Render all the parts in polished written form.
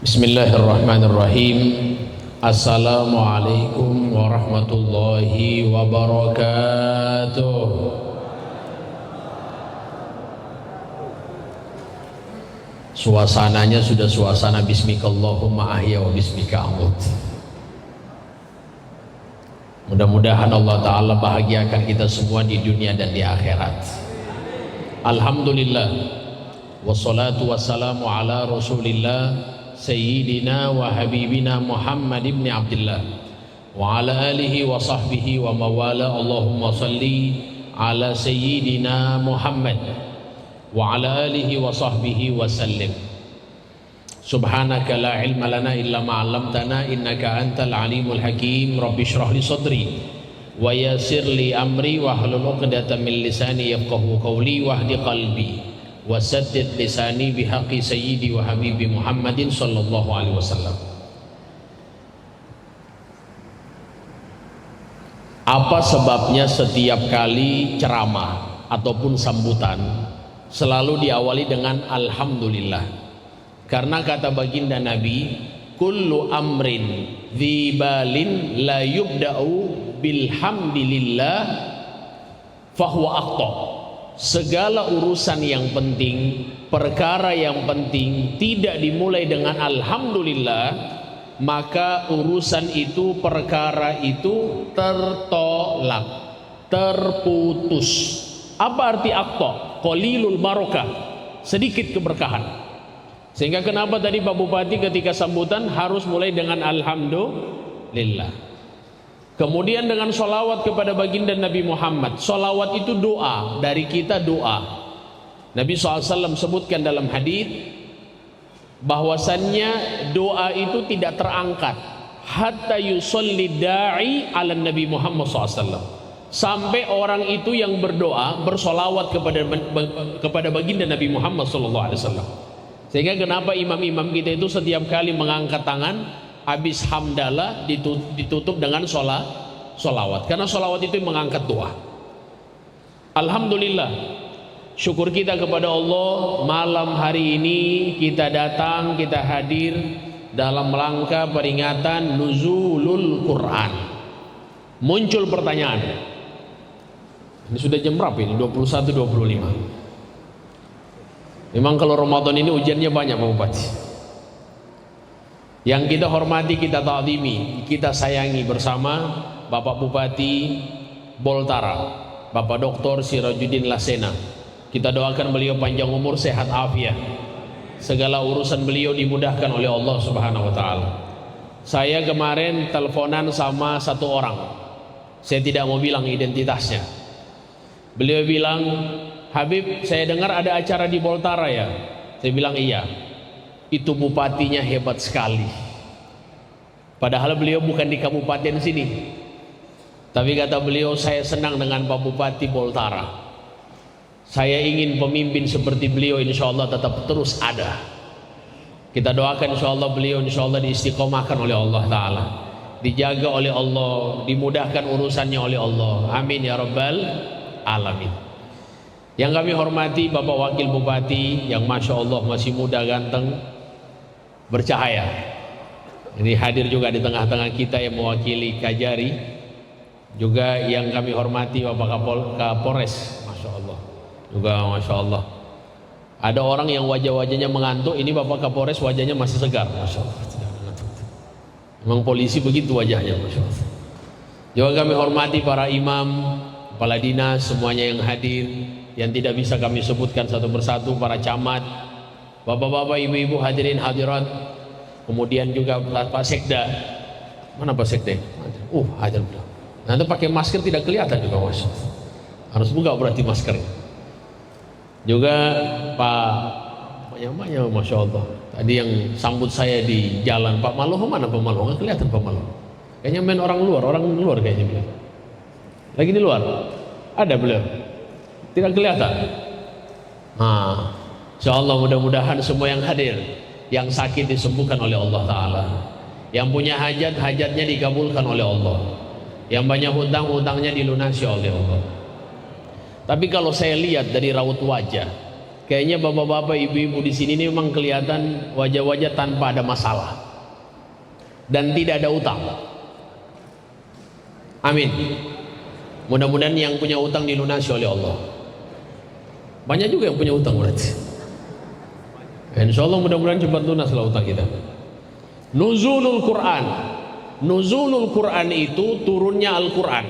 Bismillahirrahmanirrahim. Assalamualaikum warahmatullahi wabarakatuh. Suasananya sudah suasana bismikallahumma ahya wa bismika amut. Mudah-mudahan Allah Ta'ala bahagiakan kita semua di dunia dan di akhirat. Alhamdulillah, wassalatu wassalamu ala rasulillah Sayyidina wa habibina Muhammad ibn Abdullah wa ala alihi wa sahbihi wa mawala. Allahumma salli ala Sayyidina Muhammad wa ala alihi wa sahbihi wa sallim. Subhanaka la ilma lana illa ma 'allamtana innaka antal alimul hakim. Rabbi shrah li sadri wa yassir li amri wa hlul 'uqdatam min lisani yafqahu qawli wahdi qalbi wasaddid lisani bihaqi sayyidi wa habibi Muhammadin sallallahu alaihi wasallam. Apa sebabnya setiap kali ceramah ataupun sambutan selalu diawali dengan alhamdulillah? Karena kata baginda Nabi, kullu amrin dzibalin la yubda'u bilhamdillah fahuwa akhta. Segala urusan yang penting, perkara yang penting tidak dimulai dengan alhamdulillah, maka urusan itu, perkara itu tertolak, terputus. Apa arti aqta? Qalilul barakah, sedikit keberkahan. Sehingga kenapa tadi Pak Bupati ketika sambutan harus mulai dengan alhamdulillah. Kemudian dengan sholawat kepada baginda Nabi Muhammad. Sholawat itu doa, dari kita doa. Nabi SAW sebutkan dalam hadis bahwasannya doa itu tidak terangkat hatta yusolli da'i ala Nabi Muhammad SAW, sampai orang itu yang berdoa bersolawat kepada baginda Nabi Muhammad SAW. Sehingga kenapa imam-imam kita itu setiap kali mengangkat tangan habis hamdalah ditutup dengan sholawat, karena sholawat itu mengangkat doa. Alhamdulillah, syukur kita kepada Allah, malam hari ini kita datang, kita hadir dalam rangka peringatan nuzulul Quran. Muncul pertanyaan, ini sudah jam berapa ini? 21.25. Memang kalau Ramadan ini ujiannya banyak Pak Bupati. Yang kita hormati, kita ta'zimi, kita sayangi bersama Bapak Bupati Boltara, Bapak Dr. Sirajuddin Laksena. Kita doakan beliau panjang umur, sehat afiat, segala urusan beliau dimudahkan oleh Allah Subhanahu wa taala. Saya kemarin teleponan sama satu orang, saya tidak mau bilang identitasnya. Beliau bilang, Habib, saya dengar ada acara di Boltara ya. Saya bilang iya. Itu bupatinya hebat sekali. Padahal beliau bukan di kabupaten sini. Tapi kata beliau, saya senang dengan Pak Bupati Boltara. Saya ingin pemimpin seperti beliau insya Allah tetap terus ada. Kita doakan insya Allah beliau insya Allah diistiqomahkan oleh Allah Ta'ala, dijaga oleh Allah, dimudahkan urusannya oleh Allah. Amin ya Rabbal Alamin. Yang kami hormati Bapak Wakil Bupati yang Masya Allah masih muda, ganteng, bercahaya. Ini hadir juga di tengah-tengah kita yang mewakili Kajari. Juga yang kami hormati Bapak Kapolres, Masya Allah. Juga Masya Allah. Ada orang yang wajah-wajahnya mengantuk, ini Bapak Kapolres wajahnya masih segar, Masya Allah. Memang polisi begitu wajahnya, Masya Allah. Juga kami hormati para imam, kepala dinas, semuanya yang hadir, yang tidak bisa kami sebutkan satu persatu, para camat, bapak-bapak, ibu-ibu, hadirin hadirat. Kemudian juga Pak Sekda. Mana Pak Sekda? Hadir beliau. Nanti pakai masker tidak kelihatan juga, Mas. Harus buka berarti masker. Juga Pak banyak Masya Allah. Tadi yang sambut saya di jalan, Pak Maloh, mana Pak Maloh? Nggak kelihatan Pak Maloh. Kayaknya main orang luar kayaknya beliau. Lagi di luar. Ada beliau. Tidak kelihatan. Insya Allah mudah-mudahan semua yang hadir, yang sakit disembuhkan oleh Allah Ta'ala, yang punya hajat, hajatnya dikabulkan oleh Allah, yang banyak hutang, hutangnya dilunasi oleh Allah. Tapi kalau saya lihat dari raut wajah, Kayaknya bapak-bapak, ibu-ibu di sini ini memang kelihatan wajah-wajah tanpa ada masalah dan tidak ada utang. Amin. Mudah-mudahan yang punya utang dilunasi oleh Allah. Banyak juga yang punya utang berarti. Insya Allah mudah-mudahan cepat lunaslah utang kita. Nuzulul Quran. Nuzulul Quran itu turunnya Al-Quran.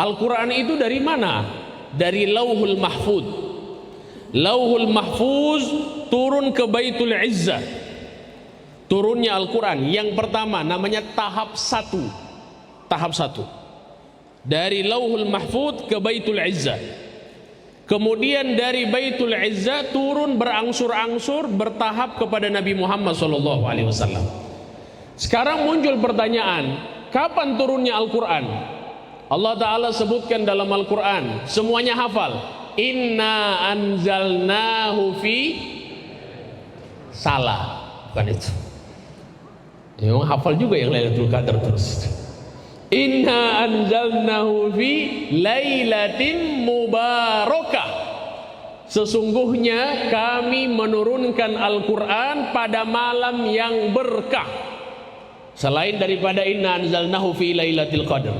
Al-Quran itu dari mana? Dari Lauhul Mahfuz. Lauhul Mahfuz turun ke Baitul Izzah. Turunnya Al-Quran yang pertama namanya tahap 1. Tahap 1 dari Lauhul Mahfuz ke Baitul Izzah. Kemudian dari Baitul Izzah turun berangsur-angsur bertahap kepada Nabi Muhammad SAW. Sekarang muncul pertanyaan, kapan turunnya Al-Quran? Allah Ta'ala sebutkan dalam Al-Quran, semuanya hafal. Inna anzalnahu fi, salah, bukan itu. Memang hafal juga yang Lailatul Qadar terus. Inna anzalnahu fi lailatin mubarakah. Sesungguhnya kami menurunkan Al-Quran pada malam yang berkah. Selain daripada inna anzalnahu fi lailatul qadar,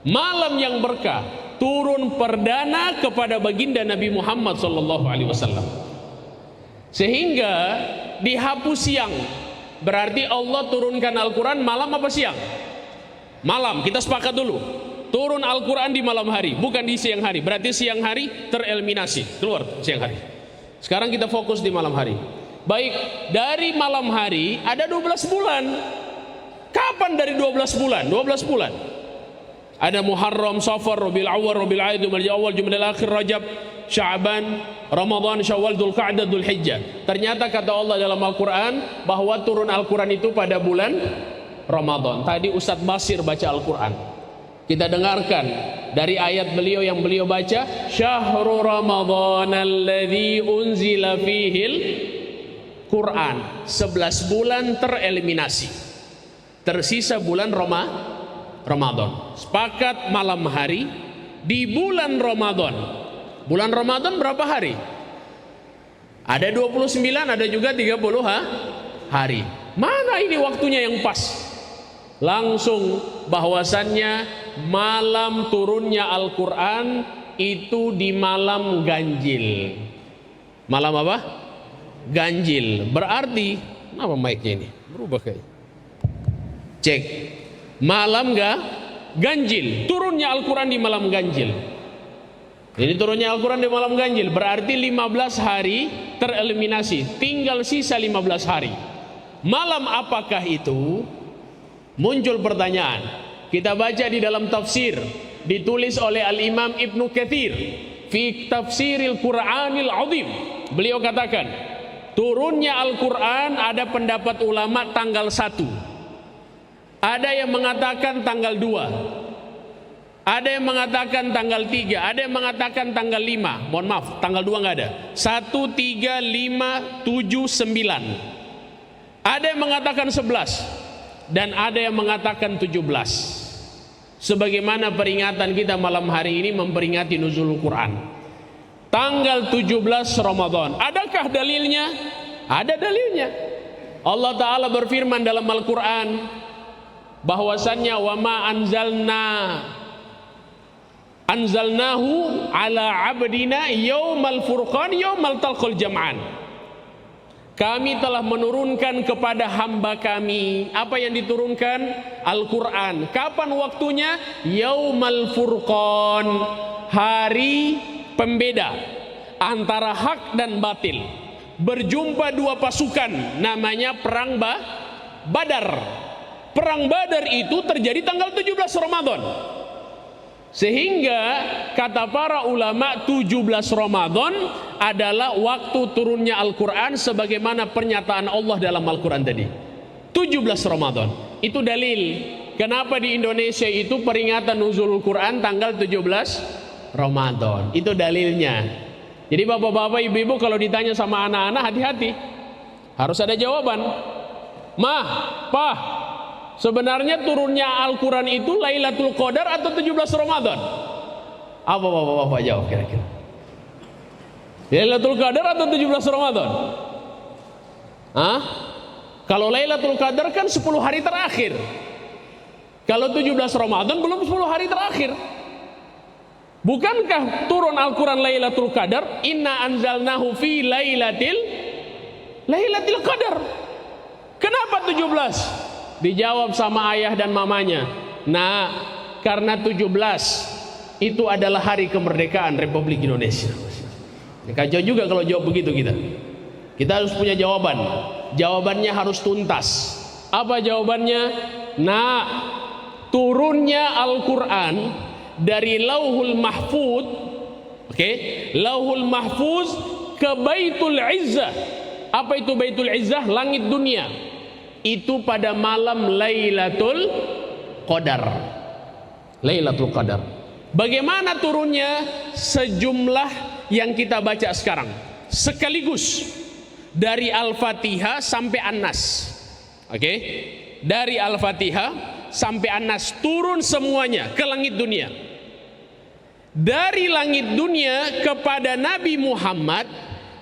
malam yang berkah, turun perdana kepada baginda Nabi Muhammad SAW. Sehingga dihapus siang. Berarti Allah turunkan Al-Quran malam apa siang? Malam. Kita sepakat dulu. Turun Al-Quran di malam hari, bukan di siang hari. Berarti siang hari tereliminasi, keluar siang hari. Sekarang kita fokus di malam hari. Baik, dari malam hari ada 12 bulan. Kapan dari 12 bulan? 12 bulan. Ada Muharram, Safar, Rabiul Awwal, Rabiul Aid, Jumadil Awal, Jumadil Akhir, Rajab, Sya'ban, Ramadan, Syawal, Dzulqa'dah, Dzulhijjah. Ternyata kata Allah dalam Al-Quran bahwa turun Al-Quran itu pada bulan Ramadan. Tadi Ustadz Basir baca Al-Quran. Kita dengarkan dari ayat beliau yang beliau baca, Syahrul Ramadan alladzi unzila fihil Quran. 11 bulan tereliminasi. Tersisa bulan Ramadan. Sepakat malam hari di bulan Ramadan. Bulan Ramadan berapa hari? Ada 29, ada juga 30 hari. Mana ini waktunya yang pas? Langsung bahwasannya malam turunnya Al-Quran itu di malam ganjil. Malam apa? Ganjil. Berarti, apa mic-nya ini? Berubah kayak. Cek. Malam ganjil. Turunnya Al-Quran di malam ganjil. Ini turunnya Al-Quran di malam ganjil. Berarti 15 hari tereliminasi. Tinggal sisa 15 hari. Malam apakah itu? Muncul pertanyaan. Kita baca di dalam tafsir. Ditulis oleh Al-Imam Ibnu Katsir. Fi tafsiril Qur'anil Azim. Beliau katakan, turunnya Al-Quran ada pendapat ulama tanggal 1. Ada yang mengatakan tanggal 2, ada yang mengatakan tanggal 3, ada yang mengatakan tanggal 5. Mohon maaf, tanggal 2 nggak ada. 1, 3, 5, 7, 9. Ada yang mengatakan 11 dan ada yang mengatakan 17. Sebagaimana peringatan kita malam hari ini memperingati nuzulul Quran. Tanggal 17 Ramadan. Adakah dalilnya? Ada dalilnya. Allah Ta'ala berfirman dalam Al-Quran bahwasannya wa ma anzalnahu ala abdina yaumal furqan yaumal talqal jam'an. Kami telah menurunkan kepada hamba kami. Apa yang diturunkan? Al-Quran. Kapan waktunya? Yaumal furqan, hari pembeda antara hak dan batil. Berjumpa dua pasukan, namanya perang Badar. Perang Badar itu terjadi tanggal 17 Ramadan. Sehingga kata para ulama 17 Ramadan adalah waktu turunnya Al-Quran sebagaimana pernyataan Allah dalam Al-Quran tadi. 17 Ramadan. Itu dalil kenapa di Indonesia itu peringatan nuzulul Quran tanggal 17 Ramadan. Itu dalilnya. Jadi bapak-bapak, ibu-ibu kalau ditanya sama anak-anak, hati-hati. Harus ada jawaban. Mah, Pah, sebenarnya turunnya Al-Quran itu Lailatul Qadar atau 17 Ramadan? Apa bapak-bapak jawab kira-kira? Lailatul Qadar atau 17 Ramadan? Hah? Kalau Lailatul Qadar kan 10 hari terakhir. Kalau 17 Ramadan belum 10 hari terakhir. Bukankah turun Al-Quran Lailatul Qadar? Inna anzalnahu fi Lailatul Qadar. Kenapa 17? Dijawab sama ayah dan mamanya. Nah, karena 17 itu adalah hari kemerdekaan Republik Indonesia. Kacau juga kalau jawab begitu kita. Kita harus punya jawaban. Jawabannya harus tuntas. Apa jawabannya? Nah, turunnya Al-Quran dari Lauhul Mahfuz, Lauhul Mahfuz ke Baitul Izzah. Apa itu Baitul Izzah? Langit dunia. Itu pada malam Lailatul Qadar. Lailatul Qadar. Bagaimana turunnya? Sejumlah yang kita baca sekarang sekaligus dari Al-Fatihah sampai An-Nas. Dari Al-Fatihah sampai An-Nas turun semuanya ke langit dunia. Dari langit dunia kepada Nabi Muhammad,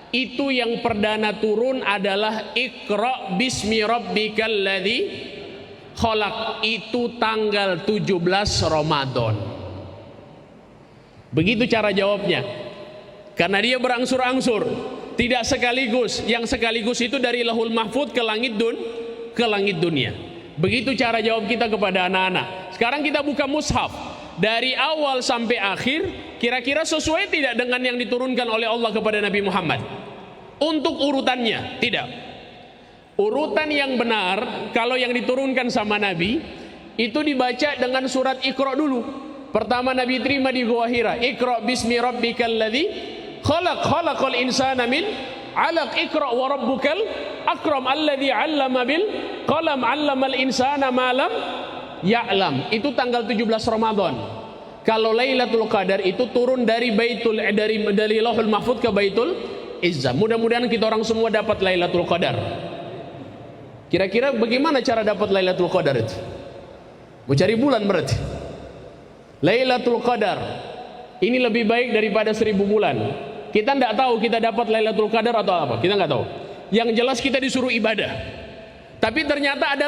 itu yang perdana turun adalah Iqra bismi rabbikal ladzi khalaq. Itu tanggal 17 Ramadan. Begitu cara jawabnya. Karena dia berangsur-angsur, tidak sekaligus. Yang sekaligus itu dari Lauhul Mahfuz ke langit dunia. Begitu cara jawab kita kepada anak-anak. Sekarang kita buka mushaf dari awal sampai akhir, kira-kira sesuai tidak dengan yang diturunkan oleh Allah kepada Nabi Muhammad? Untuk urutannya, tidak. Urutan yang benar, kalau yang diturunkan sama Nabi, itu dibaca dengan surat Iqra dulu. Pertama Nabi terima di Gua Hira, Iqra bismi rabbikal ladzi khalaq, khalaqal insana min 'alaq, Iqra wa rabbukal akram alladzi 'allama bil qalam 'allamal insana ma lam ya'lam. Itu tanggal 17 Ramadan. Kalau Lailatul Qadar itu turun dari Lauhul Mahfuz ke Baitul Izzah. Mudah-mudahan kita orang semua dapat Lailatul Qadar. Kira-kira bagaimana cara dapat Lailatul Qadar itu? Mau cari bulan berarti. Lailatul Qadar ini lebih baik daripada 1000 bulan. Kita tidak tahu kita dapat Lailatul Qadar atau apa. Kita nggak tahu. Yang jelas kita disuruh ibadah. Tapi ternyata ada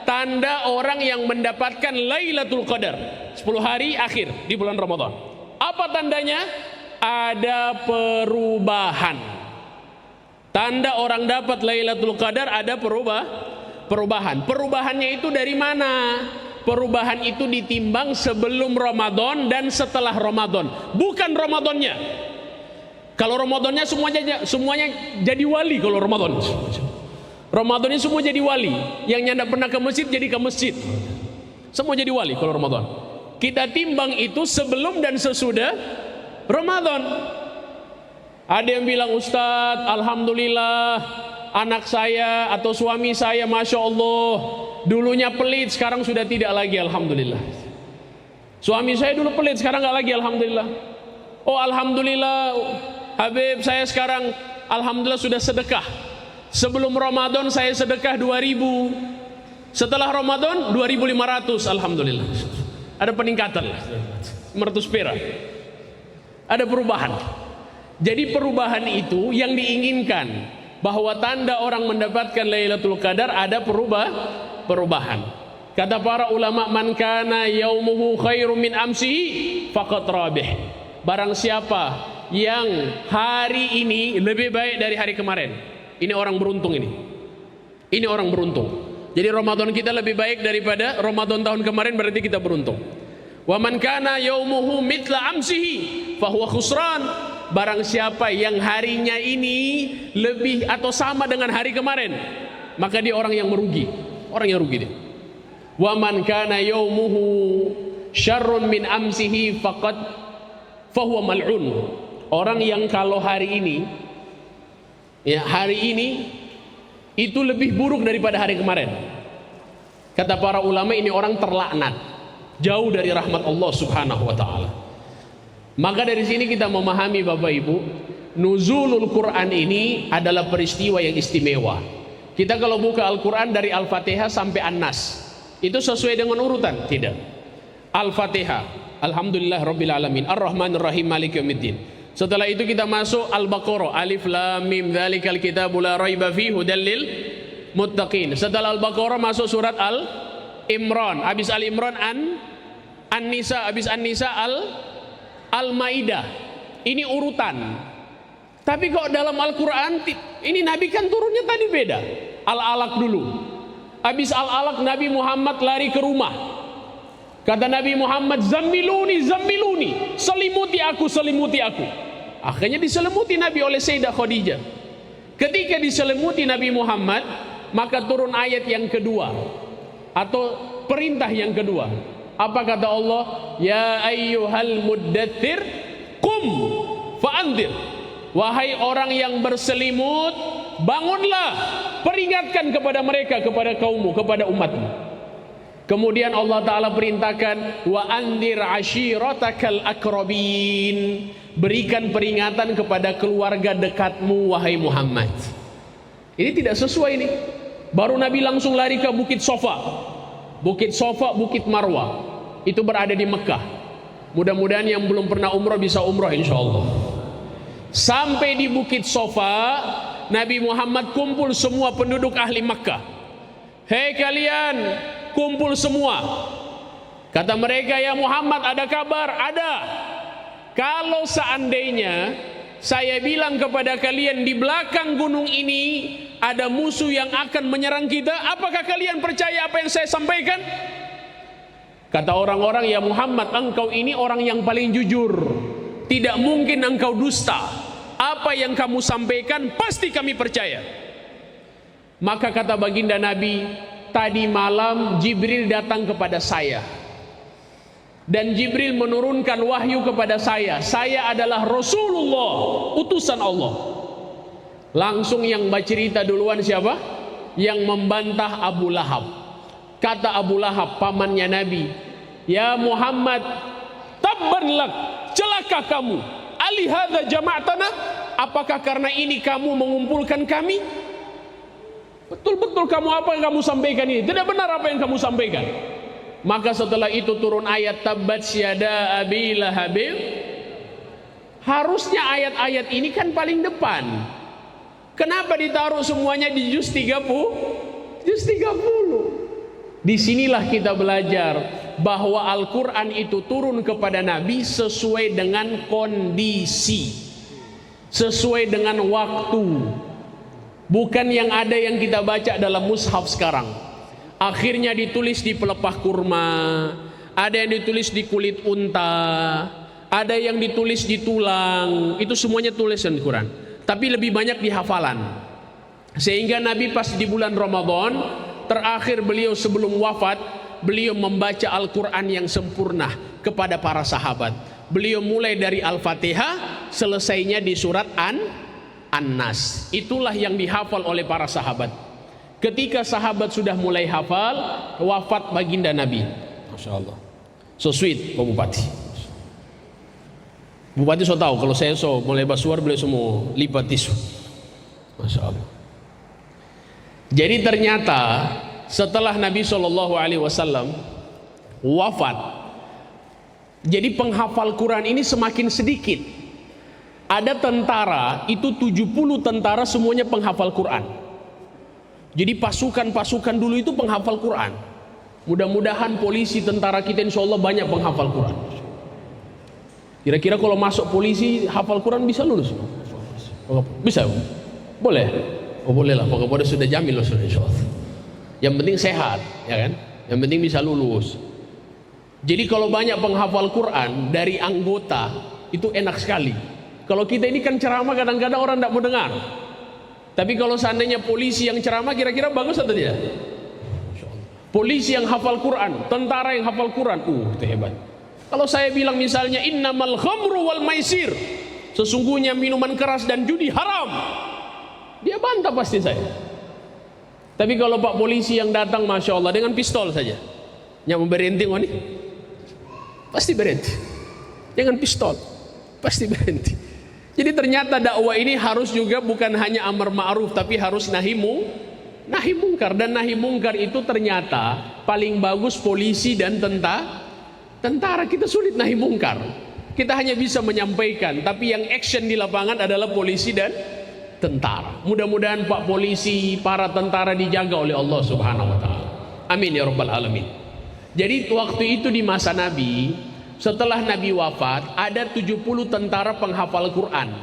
tanda orang yang mendapatkan Lailatul Qadar 10 hari akhir di bulan Ramadan. Apa tandanya? Ada perubahan. Tanda orang dapat Lailatul Qadar ada perubahan. Perubahannya itu dari mana? Perubahan itu ditimbang sebelum Ramadan dan setelah Ramadan, bukan Ramadannya. Kalau Ramadannya semuanya jadi wali. Kalau Ramadannya semua jadi wali. Yang nyanda pernah ke masjid jadi ke masjid. Semua jadi wali kalau Ramadan. Kita timbang itu sebelum dan sesudah Ramadan. Ada yang bilang, Ustadz, alhamdulillah anak saya atau suami saya, Masya Allah, dulunya pelit, sekarang sudah tidak lagi, alhamdulillah. Suami saya dulu pelit, sekarang nggak lagi, alhamdulillah. Oh alhamdulillah, Habib saya sekarang alhamdulillah sudah sedekah. Sebelum Ramadan saya sedekah 2000, setelah Ramadan 2500, alhamdulillah. Ada peningkatan lah, 500 perak. Ada perubahan. Jadi perubahan itu yang diinginkan, bahwa tanda orang mendapatkan Lailatul Qadar ada perubahan. Kata para ulama, man kana yaumuhu khairum min amsihi faqad rabih. Barang siapa yang hari ini lebih baik dari hari kemarin, ini orang beruntung ini. Ini orang beruntung. Jadi Ramadan kita lebih baik daripada Ramadan tahun kemarin, berarti kita beruntung. Wa man kana yaumuhu mithla amsihi fahuwa khusran. Barang siapa yang harinya ini lebih atau sama dengan hari kemarin, maka dia orang yang merugi. Orang yang rugi dia. Wa man kana yaumuhu syarrun min amsihi faqad fahuwa mal'un. Orang yang kalau hari ini, ya hari ini itu lebih buruk daripada hari kemarin, kata para ulama, ini orang terlaknat, jauh dari rahmat Allah Subhanahu wa taala. Maka dari sini kita memahami, Bapak Ibu, nuzulul Quran ini adalah peristiwa yang istimewa. Kita kalau buka Al-Quran dari Al-Fatihah sampai An-Nas, itu sesuai dengan urutan? Tidak. Al-Fatihah, Alhamdulillah Rabbil Alamin, Ar-Rahmanir Rahim, Maliki Yaumiddin. Setelah itu kita masuk Al-Baqarah, Alif Lam Mim dzalikal kitabu la raiba fihi hudal lil muttaqin. Setelah Al-Baqarah masuk surat Al-Imran, habis Al-Imran An-Nisa, habis An-Nisa Al-Maidah. Ini urutan. Tapi kok dalam Al-Quran ini Nabi kan turunnya tadi beda. Al-Alaq dulu. Habis Al-Alaq Nabi Muhammad lari ke rumah. Kata Nabi Muhammad, "Zammiluni, zammiluni, selimuti aku, selimuti aku." Akhirnya diselimuti Nabi oleh Sayyidah Khadijah. Ketika diselimuti Nabi Muhammad, maka turun ayat yang kedua atau perintah yang kedua. Apa kata Allah? Ya ayyuhal muddatsir qum fa'andir. Wahai orang yang berselimut, bangunlah, peringatkan kepada mereka, kepada kaummu, kepada umatmu. Kemudian Allah Ta'ala perintahkan wa andir ashiratakal akrabin. Berikan peringatan kepada keluarga dekatmu wahai Muhammad. Ini tidak sesuai ini. Baru Nabi langsung lari ke Bukit Sofa. Bukit Sofa, Bukit Marwah. Itu berada di Mekah. Mudah-mudahan yang belum pernah umrah bisa umrah insyaallah. Sampai di Bukit Sofa, Nabi Muhammad kumpul semua penduduk ahli Mekah. Hei kalian, kumpul semua. Kata mereka, ya Muhammad, ada kabar? Ada. Kalau seandainya saya bilang kepada kalian di belakang gunung ini ada musuh yang akan menyerang kita, apakah kalian percaya apa yang saya sampaikan? Kata orang-orang, ya Muhammad, engkau ini orang yang paling jujur, tidak mungkin engkau dusta. Apa yang kamu sampaikan pasti kami percaya. Maka kata baginda Nabi, tadi malam Jibril datang kepada saya dan Jibril menurunkan wahyu kepada saya. Saya adalah Rasulullah, utusan Allah. Langsung yang bercerita duluan siapa? Yang membantah Abu Lahab. Kata Abu Lahab, pamannya Nabi, ya Muhammad, tabban lak, celaka kamu. Alihadza jama'tana, apakah karena ini kamu mengumpulkan kami? Betul-betul kamu apa yang kamu sampaikan ini? Tidak benar apa yang kamu sampaikan. Maka setelah itu turun ayat tabbat syada abi lahabin. Harusnya ayat-ayat ini kan paling depan. Kenapa ditaruh semuanya di juz 30? Juz 30. Disinilah kita belajar bahwa Al-Quran itu turun kepada Nabi sesuai dengan kondisi, sesuai dengan waktu. Bukan yang ada yang kita baca dalam mushaf sekarang. Akhirnya ditulis di pelepah kurma, ada yang ditulis di kulit unta, ada yang ditulis di tulang. Itu semuanya tulisan di Quran, tapi lebih banyak di hafalan. Sehingga Nabi pas di bulan Ramadan terakhir beliau sebelum wafat, beliau membaca Al-Quran yang sempurna kepada para sahabat. Beliau mulai dari Al-Fatihah, selesainya di surat An-Nas. Itulah yang dihafal oleh para sahabat. Ketika sahabat sudah mulai hafal, wafat baginda Nabi. Masya Allah. So sweet Pak Bupati. Bupati so tahu kalau saya so mulai basuar beliau semua lipat tisu. Masya Allah. Jadi ternyata setelah Nabi SAW wafat, jadi penghafal Quran ini semakin sedikit. Ada tentara, itu 70 tentara semuanya penghafal Quran. Jadi pasukan-pasukan dulu itu penghafal Quran. Mudah-mudahan polisi, tentara kita insya Allah banyak penghafal Quran. Kira-kira kalau masuk polisi hafal Quran bisa lulus? Bisa? Boleh? Oh boleh lah, pokoknya sudah jamin loh insya Allah. Yang penting sehat, ya kan? Yang penting bisa lulus. Jadi kalau banyak penghafal Quran dari anggota itu enak sekali. Kalau kita ini kan ceramah kadang-kadang orang tidak mau dengar. Tapi kalau seandainya polisi yang ceramah kira-kira bagus atau tidak? Polisi yang hafal Quran, tentara yang hafal Quran, itu hebat. Kalau saya bilang misalnya innamal khamru wal maisir, sesungguhnya minuman keras dan judi haram, dia bantah pasti saya. Tapi kalau Pak polisi yang datang Masya Allah dengan pistol saja, yang berhenti ini pasti berhenti. Dengan pistol pasti berhenti. Jadi ternyata dakwah ini harus juga bukan hanya amar ma'ruf, tapi harus nahi mungkar. Dan nahi mungkar itu ternyata paling bagus polisi dan tentara. Kita sulit nahi mungkar. Kita hanya bisa menyampaikan, tapi yang action di lapangan adalah polisi dan tentara. Mudah-mudahan Pak polisi, para tentara dijaga oleh Allah Subhanahu wa taala. Amin ya rabbal alamin. Jadi waktu itu di masa Nabi, setelah Nabi wafat, ada 70 tentara penghafal Quran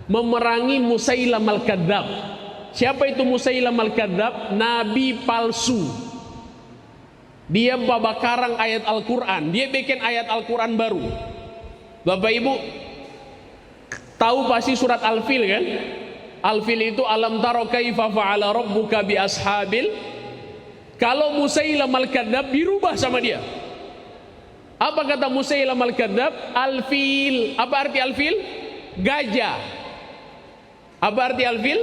memerangi Musailam al-Kadzab. Siapa itu Musailam al-Kadzab? Nabi palsu. Dia babakarang ayat Al-Quran. Dia bikin ayat Al-Quran baru. Bapak Ibu tahu pasti surat Al-Fil kan? Al-Fil itu alam taro kaifa fa'ala rabbuka bi ashabil. Kalau Musailam al-Kadzab dirubah sama dia. Apa kata Musailam al-Kadzab? Al-Fil. Apa arti Al-Fil? Gajah. Apa arti Al-Fil?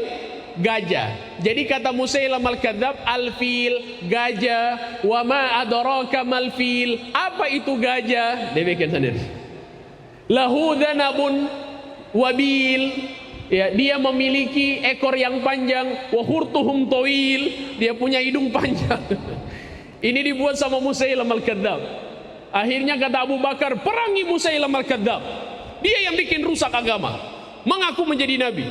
Gajah. Jadi kata Musailam al-Kadzab, Al-Fil, gajah. Wa ma adraka mal fil. Apa itu gajah? Dia bikin sendiri. Lahu dhanabun wabil. Ya, dia memiliki ekor yang panjang. Wa hurtuhum tawil. Dia punya hidung panjang. Ini dibuat sama Musailam al-Kadzab. Akhirnya kata Abu Bakar, perangi Musailam al-Kadzab. Dia yang bikin rusak agama, mengaku menjadi nabi.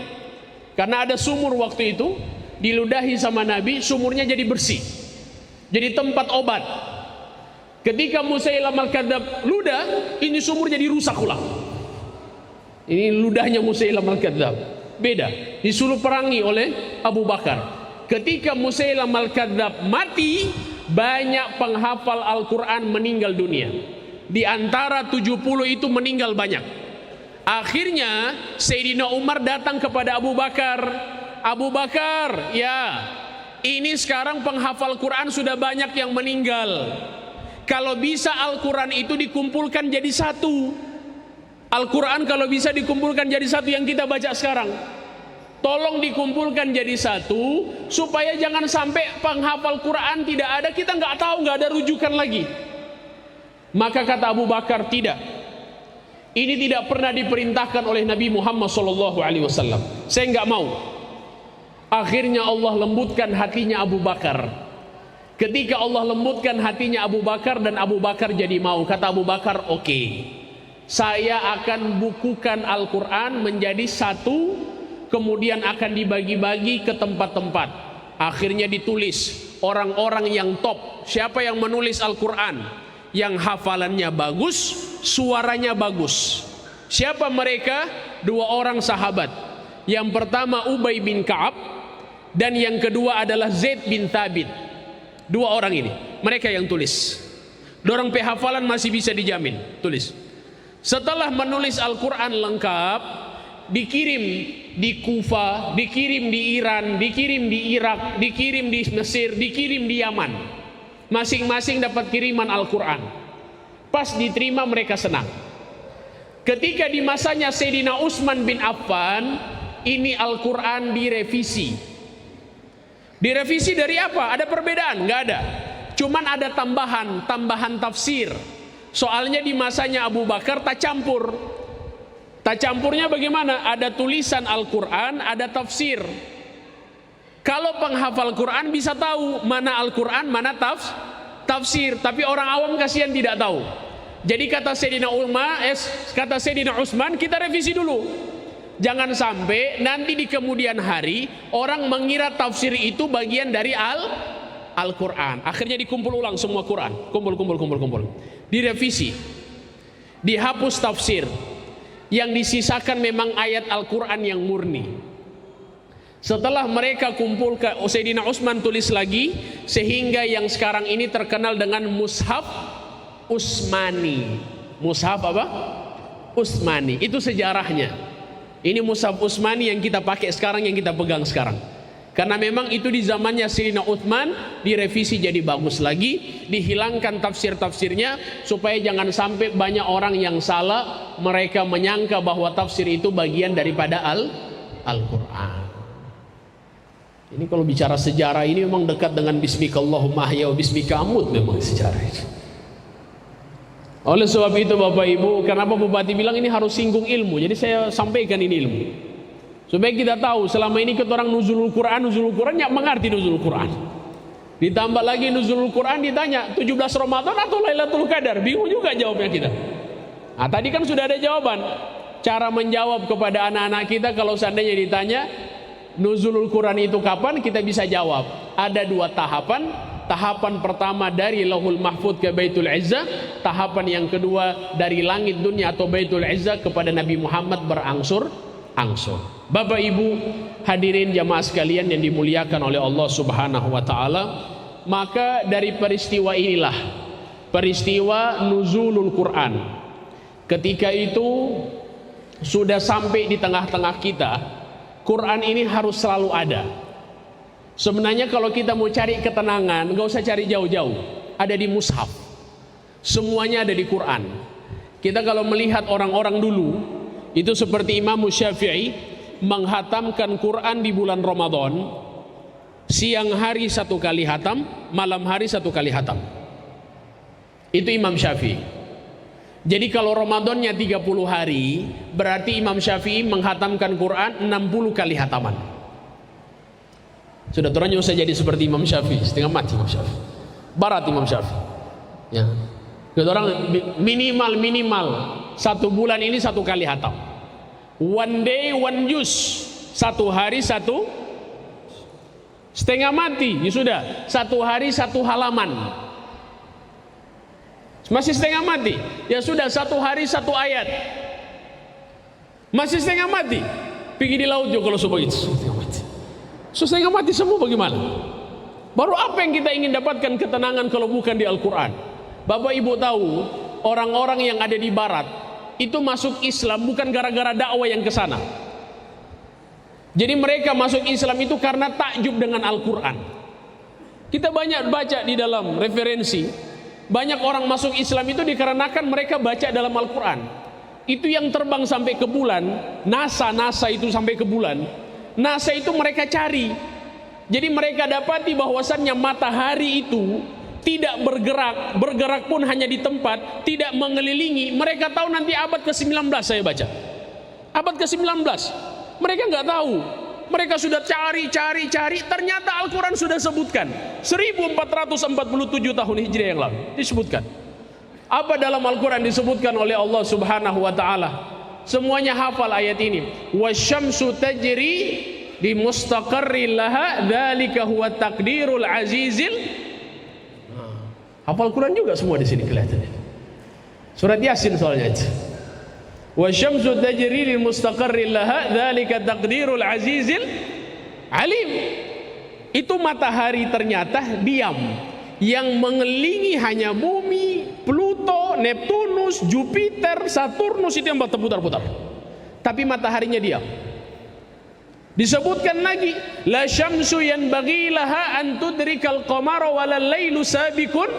Karena ada sumur waktu itu, diludahi sama Nabi, sumurnya jadi bersih, jadi tempat obat. Ketika Musailam al-Kadzab ludah, ini sumur jadi rusak ulang. Ini ludahnya Musailam al-Kadzab. Beda, disuruh perangi oleh Abu Bakar. Ketika Musailam al-Kadzab mati, banyak penghafal Al-Quran meninggal dunia. Di antara 70 itu meninggal banyak. Akhirnya Sayyidina Umar datang kepada Abu Bakar. Abu Bakar, ya, ini sekarang penghafal Quran sudah banyak yang meninggal. Kalau bisa Al-Quran itu dikumpulkan jadi satu. Al-Quran kalau bisa dikumpulkan jadi satu yang kita baca sekarang. Tolong dikumpulkan jadi satu, supaya jangan sampai penghafal Quran tidak ada, kita nggak tahu, nggak ada rujukan lagi. Maka kata Abu Bakar, tidak. Ini tidak pernah diperintahkan oleh Nabi Muhammad SAW. Saya nggak mau. Akhirnya Allah lembutkan hatinya Abu Bakar. Ketika Allah lembutkan hatinya Abu Bakar dan Abu Bakar jadi mau. Kata Abu Bakar, oke, saya akan bukukan Al-Quran menjadi satu, kemudian akan dibagi-bagi ke tempat-tempat. Akhirnya ditulis orang-orang yang top. Siapa yang menulis Al-Quran? Yang hafalannya bagus, suaranya bagus. Siapa mereka? Dua orang sahabat. Yang pertama Ubay bin Ka'ab, dan yang kedua adalah Zaid bin Thabit. Dua orang ini, mereka yang tulis. Dorang hafalan masih bisa dijamin, tulis. Setelah menulis Al-Quran lengkap, dikirim di Kufa, dikirim di Iran, dikirim di Irak, dikirim di Mesir, dikirim di Yaman. Masing-masing dapat kiriman Al-Quran. Pas diterima mereka senang. Ketika di masanya Sayyidina Utsman bin Affan, ini Al-Quran direvisi. Direvisi dari apa? Ada perbedaan? Nggak ada. Cuman ada tambahan tafsir. Soalnya di masanya Abu Bakar tak campur. Tak campurnya bagaimana? Ada tulisan Al-Quran, ada tafsir. Kalau penghafal Quran bisa tahu mana Al-Quran, mana tafsir. Tapi orang awam kasihan tidak tahu. Jadi kata Sayyidina Utsman, kita revisi dulu. Jangan sampai nanti di kemudian hari orang mengira tafsir itu bagian dari Al-Quran. Akhirnya dikumpul ulang semua Quran. Kumpul. Direvisi. Dihapus tafsir. Yang disisakan memang ayat Al-Quran yang murni. Setelah mereka kumpulkan, Sayyidina Utsman tulis lagi, sehingga yang sekarang ini terkenal dengan Mushaf Utsmani. Mushaf apa? Utsmani. Itu sejarahnya. Ini Mushaf Utsmani yang kita pakai sekarang, yang kita pegang sekarang. Karena memang itu di zamannya Sayyidina Utsman direvisi jadi bagus lagi, dihilangkan tafsir-tafsirnya supaya jangan sampai banyak orang yang salah, mereka menyangka bahwa tafsir itu bagian daripada Al-Quran. Ini kalau bicara sejarah ini memang dekat dengan bismika Allahumma ahya wa bismika amut, memang sejarah itu. Oleh sebab itu Bapak Ibu, kenapa Bupati bilang ini harus singgung ilmu, jadi saya sampaikan ini ilmu. Supaya kita tahu selama ini kita orang nuzulul Quran nggak mengerti nuzulul Quran. Ditambah lagi nuzulul Quran ditanya 17 Ramadan atau Lailatul Qadar, bingung juga jawabnya kita. Nah, tadi kan sudah ada jawaban. Cara menjawab kepada anak-anak kita kalau seandainya ditanya nuzulul Quran itu kapan, kita bisa jawab. Ada dua tahapan. Tahapan pertama dari Lauhul Mahfuz ke Baitul Izzah, tahapan yang kedua dari langit dunia atau Baitul Izzah kepada Nabi Muhammad berangsur-angsur. Bapak Ibu hadirin jamaah sekalian yang dimuliakan oleh Allah Subhanahu wa taala, maka dari peristiwa inilah peristiwa nuzulul Quran. Ketika itu sudah sampai di tengah-tengah kita, Quran ini harus selalu ada. Sebenarnya kalau kita mau cari ketenangan, nggak usah cari jauh-jauh, ada di mushaf. Semuanya ada di Quran. Kita kalau melihat orang-orang dulu, itu seperti Imam Syafi'i menghatamkan Quran di bulan Ramadan, siang hari 1 kali hatam, malam hari 1 kali hatam. Itu Imam Syafi'i. Jadi kalau Ramadannya 30 hari, berarti Imam Syafi'i menghatamkan Quran 60 kali hataman. Sudah turunnya usah jadi seperti Imam Syafi'i, setengah mati Imam Syafi'i. Barat Imam Syafi'i. Ya. Kita orang minimal 1 bulan ini 1 kali hatam. One day one juz, 1 hari 1 setengah mati. Ya sudah, 1 hari 1 halaman. Masih setengah mati. Ya sudah, 1 hari 1 ayat. Masih setengah mati. Pergi di laut juga kalau begitu. Setengah mati. Setengah mati semua bagaimana? Baru apa yang kita ingin dapatkan ketenangan kalau bukan di Al-Quran? Bapak Ibu tahu, orang-orang yang ada di barat itu masuk Islam bukan gara-gara dakwah yang ke sana. Jadi mereka masuk Islam itu karena takjub dengan Al-Quran. Kita banyak baca di dalam referensi, banyak orang masuk Islam itu dikarenakan mereka baca dalam Al-Quran. Itu yang terbang sampai ke bulan, NASA itu sampai ke bulan. NASA itu mereka cari. Jadi mereka dapati bahwasannya matahari itu tidak bergerak pun hanya di tempat, tidak mengelilingi. Mereka tahu nanti abad ke-19 saya baca. Abad ke-19. Mereka nggak tahu. Mereka sudah cari, ternyata Al-Quran sudah sebutkan. 1447 tahun Hijriah yang lalu disebutkan. Apa dalam Al-Quran disebutkan oleh Allah Subhanahu wa taala? Semuanya hafal ayat ini. Wasyamsu tajri di mustaqarril laha dzalika huwa taqdirul azizil. Hafal Quran juga semua di sini kelihatan. Surat Yasin soalnya itu. Wasyamsu tajri di mustaqarril laha dzalika taqdirul azizil alim. Itu matahari ternyata diam. Yang mengelilingi hanya bumi, Pluto, Neptunus, Jupiter, Saturnus itu yang berputar-putar. Tapi mataharinya diam. Disebutkan lagi, la syamsu yanbaghi laha an tudrikal qamara walal lailu sabiqun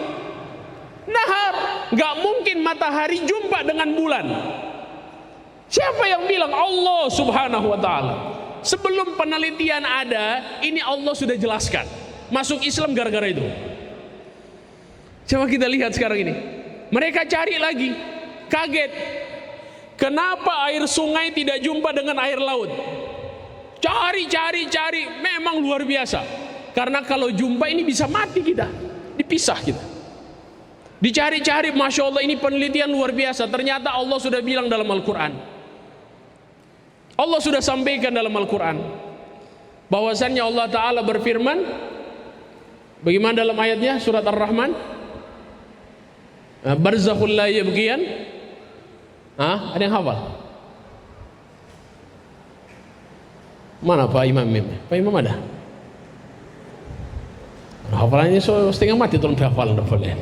nahar. Enggak mungkin matahari jumpa dengan bulan. Siapa yang bilang? Allah Subhanahu wa taala. Sebelum penelitian ada, ini Allah sudah jelaskan. Masuk Islam gara-gara itu. Coba kita lihat sekarang ini. Mereka cari lagi, kaget. Kenapa air sungai tidak jumpa dengan air laut? Cari, memang luar biasa. Karena kalau jumpa ini bisa mati kita, dipisah kita. Dicari-cari, Masya Allah ini penelitian luar biasa. Ternyata Allah sudah bilang dalam Al-Quran. Allah sudah sampaikan dalam Al-Quran. Bahwasannya Allah Ta'ala berfirman. Bagaimana dalam ayatnya? Surat Ar-Rahman. Barzakhul la yabghiyan. Ada yang hafal? Mana Pak Imam? Pak Imam ada? Hafalannya setengah mati tolong dihafal boleh.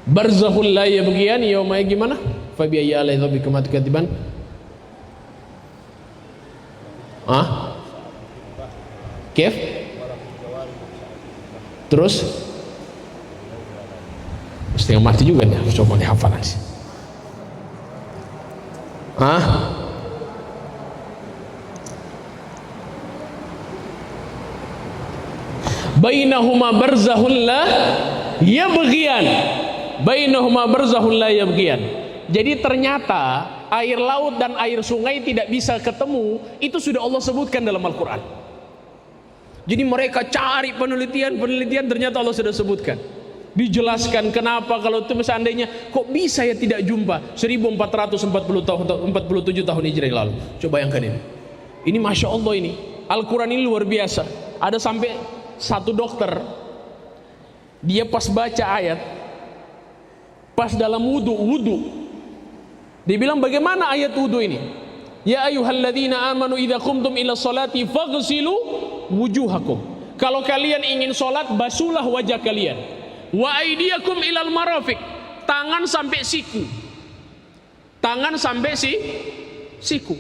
Barzakhul la yabghiyan yauma gimana? Fa bi ayyi ala'i rabbikum tukadiban? Kif? Terus? Setengah mati juga nih, coba dihafal sih. Bainahuma barzakhun la yabghiyan. Bainahuma barzakhun la yabghiyan. Jadi ternyata air laut dan air sungai tidak bisa ketemu, itu sudah Allah sebutkan dalam Al-Quran. Jadi mereka cari penelitian ternyata Allah sudah sebutkan. Dijelaskan kenapa kalau itu seandainya kok bisa ya tidak jumpa 1447 tahun Hijriah lalu. Coba bayangkan ini. Ini Masya Allah ini. Al-Quran ini luar biasa. Ada sampai satu dokter, dia pas baca ayat, pas dalam wudu, dia bilang bagaimana ayat wudu ini? Ya ayyuhalladzina amanu idza qumtum ila sholati faghsilu wujuhakum. Kalau kalian ingin sholat, basuhlah wajah kalian. Wa aydiyakum ilal marafiq, tangan sampai siku. Tangan sampai siku.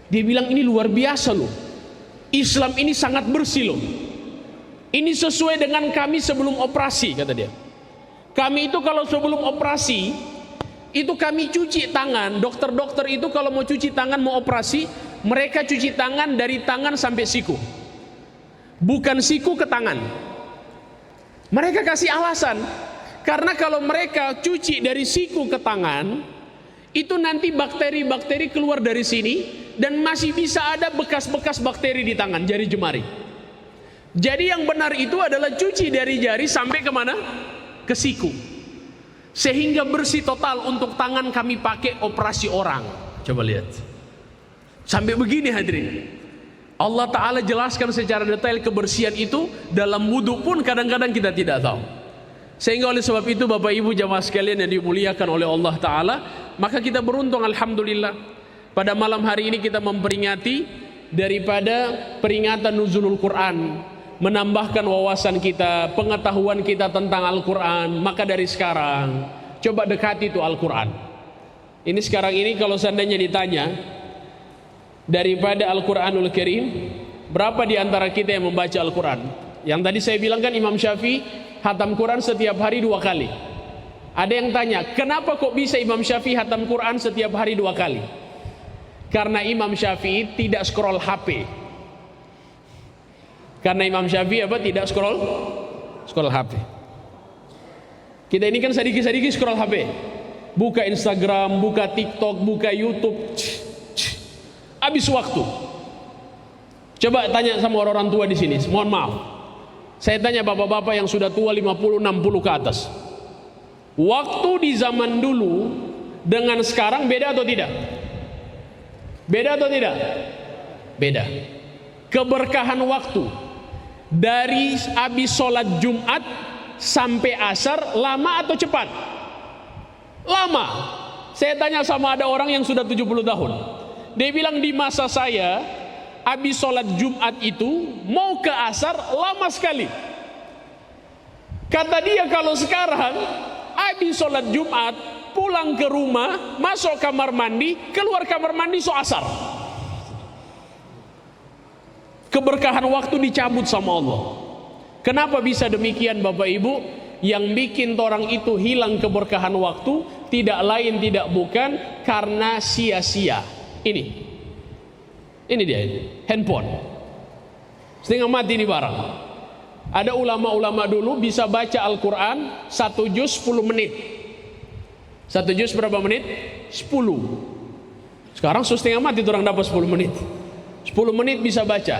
Dia bilang ini luar biasa loh. Islam ini sangat bersih loh. Ini sesuai dengan kami sebelum operasi, kata dia. Kami itu kalau sebelum operasi itu kami cuci tangan. Dokter-dokter itu kalau mau cuci tangan, mau operasi, mereka cuci tangan dari tangan sampai siku, bukan siku ke tangan. Mereka kasih alasan, karena kalau mereka cuci dari siku ke tangan, itu nanti bakteri-bakteri keluar dari sini, dan masih bisa ada bekas-bekas bakteri di tangan, jari jemari. Jadi yang benar itu adalah cuci dari jari sampai kemana? Ke siku. Sehingga bersih total. Untuk tangan kami pakai operasi orang. Coba lihat. Sampai begini hadirin. Allah Ta'ala jelaskan secara detail kebersihan itu. Dalam wudhu pun kadang-kadang kita tidak tahu. Sehingga oleh sebab itu Bapak Ibu jamaah sekalian yang dimuliakan oleh Allah Ta'ala, maka kita beruntung alhamdulillah. Pada malam hari ini kita memperingati daripada peringatan nuzulul Quran, menambahkan wawasan kita, pengetahuan kita tentang Al-Quran. Maka dari sekarang coba dekati itu Al-Quran. Ini sekarang ini kalau seandainya ditanya daripada Al-Quranul Karim, berapa di antara kita yang membaca Al-Quran? Yang tadi saya bilang kan Imam Syafi'i hatam Quran setiap hari 2 kali. Ada yang tanya, kenapa kok bisa Imam Syafi'i hatam Quran setiap hari 2 kali? Karena Imam Syafi'i tidak scroll HP. Karena Imam Syafi'i apa? Tidak scroll HP. Kita ini kan sedikit-sedikit scroll HP. Buka Instagram, buka TikTok, buka YouTube. Habis waktu. Coba tanya sama orang tua di sini. Mohon maaf. Saya tanya bapak-bapak yang sudah tua 50, 60 ke atas. Waktu di zaman dulu dengan sekarang beda atau tidak? Beda atau tidak? Beda. Keberkahan waktu dari habis sholat Jumat sampai asar lama atau cepat? Lama. Saya tanya sama ada orang yang sudah 70 tahun. Dia bilang di masa saya habis sholat Jumat itu mau ke asar lama sekali. Kata dia kalau sekarang habis sholat Jumat pulang ke rumah, masuk kamar mandi, keluar kamar mandi so asar. Keberkahan waktu dicabut sama Allah. Kenapa bisa demikian Bapak Ibu? Yang bikin orang itu hilang keberkahan waktu tidak lain tidak bukan karena sia-sia. Ini dia, handphone. Setengah mati di barang. Ada ulama-ulama dulu bisa baca Al-Quran 1 juz 10 menit. 1 juz berapa menit? 10. Sekarang setengah mati orang dapat 10 menit. 10 menit bisa baca.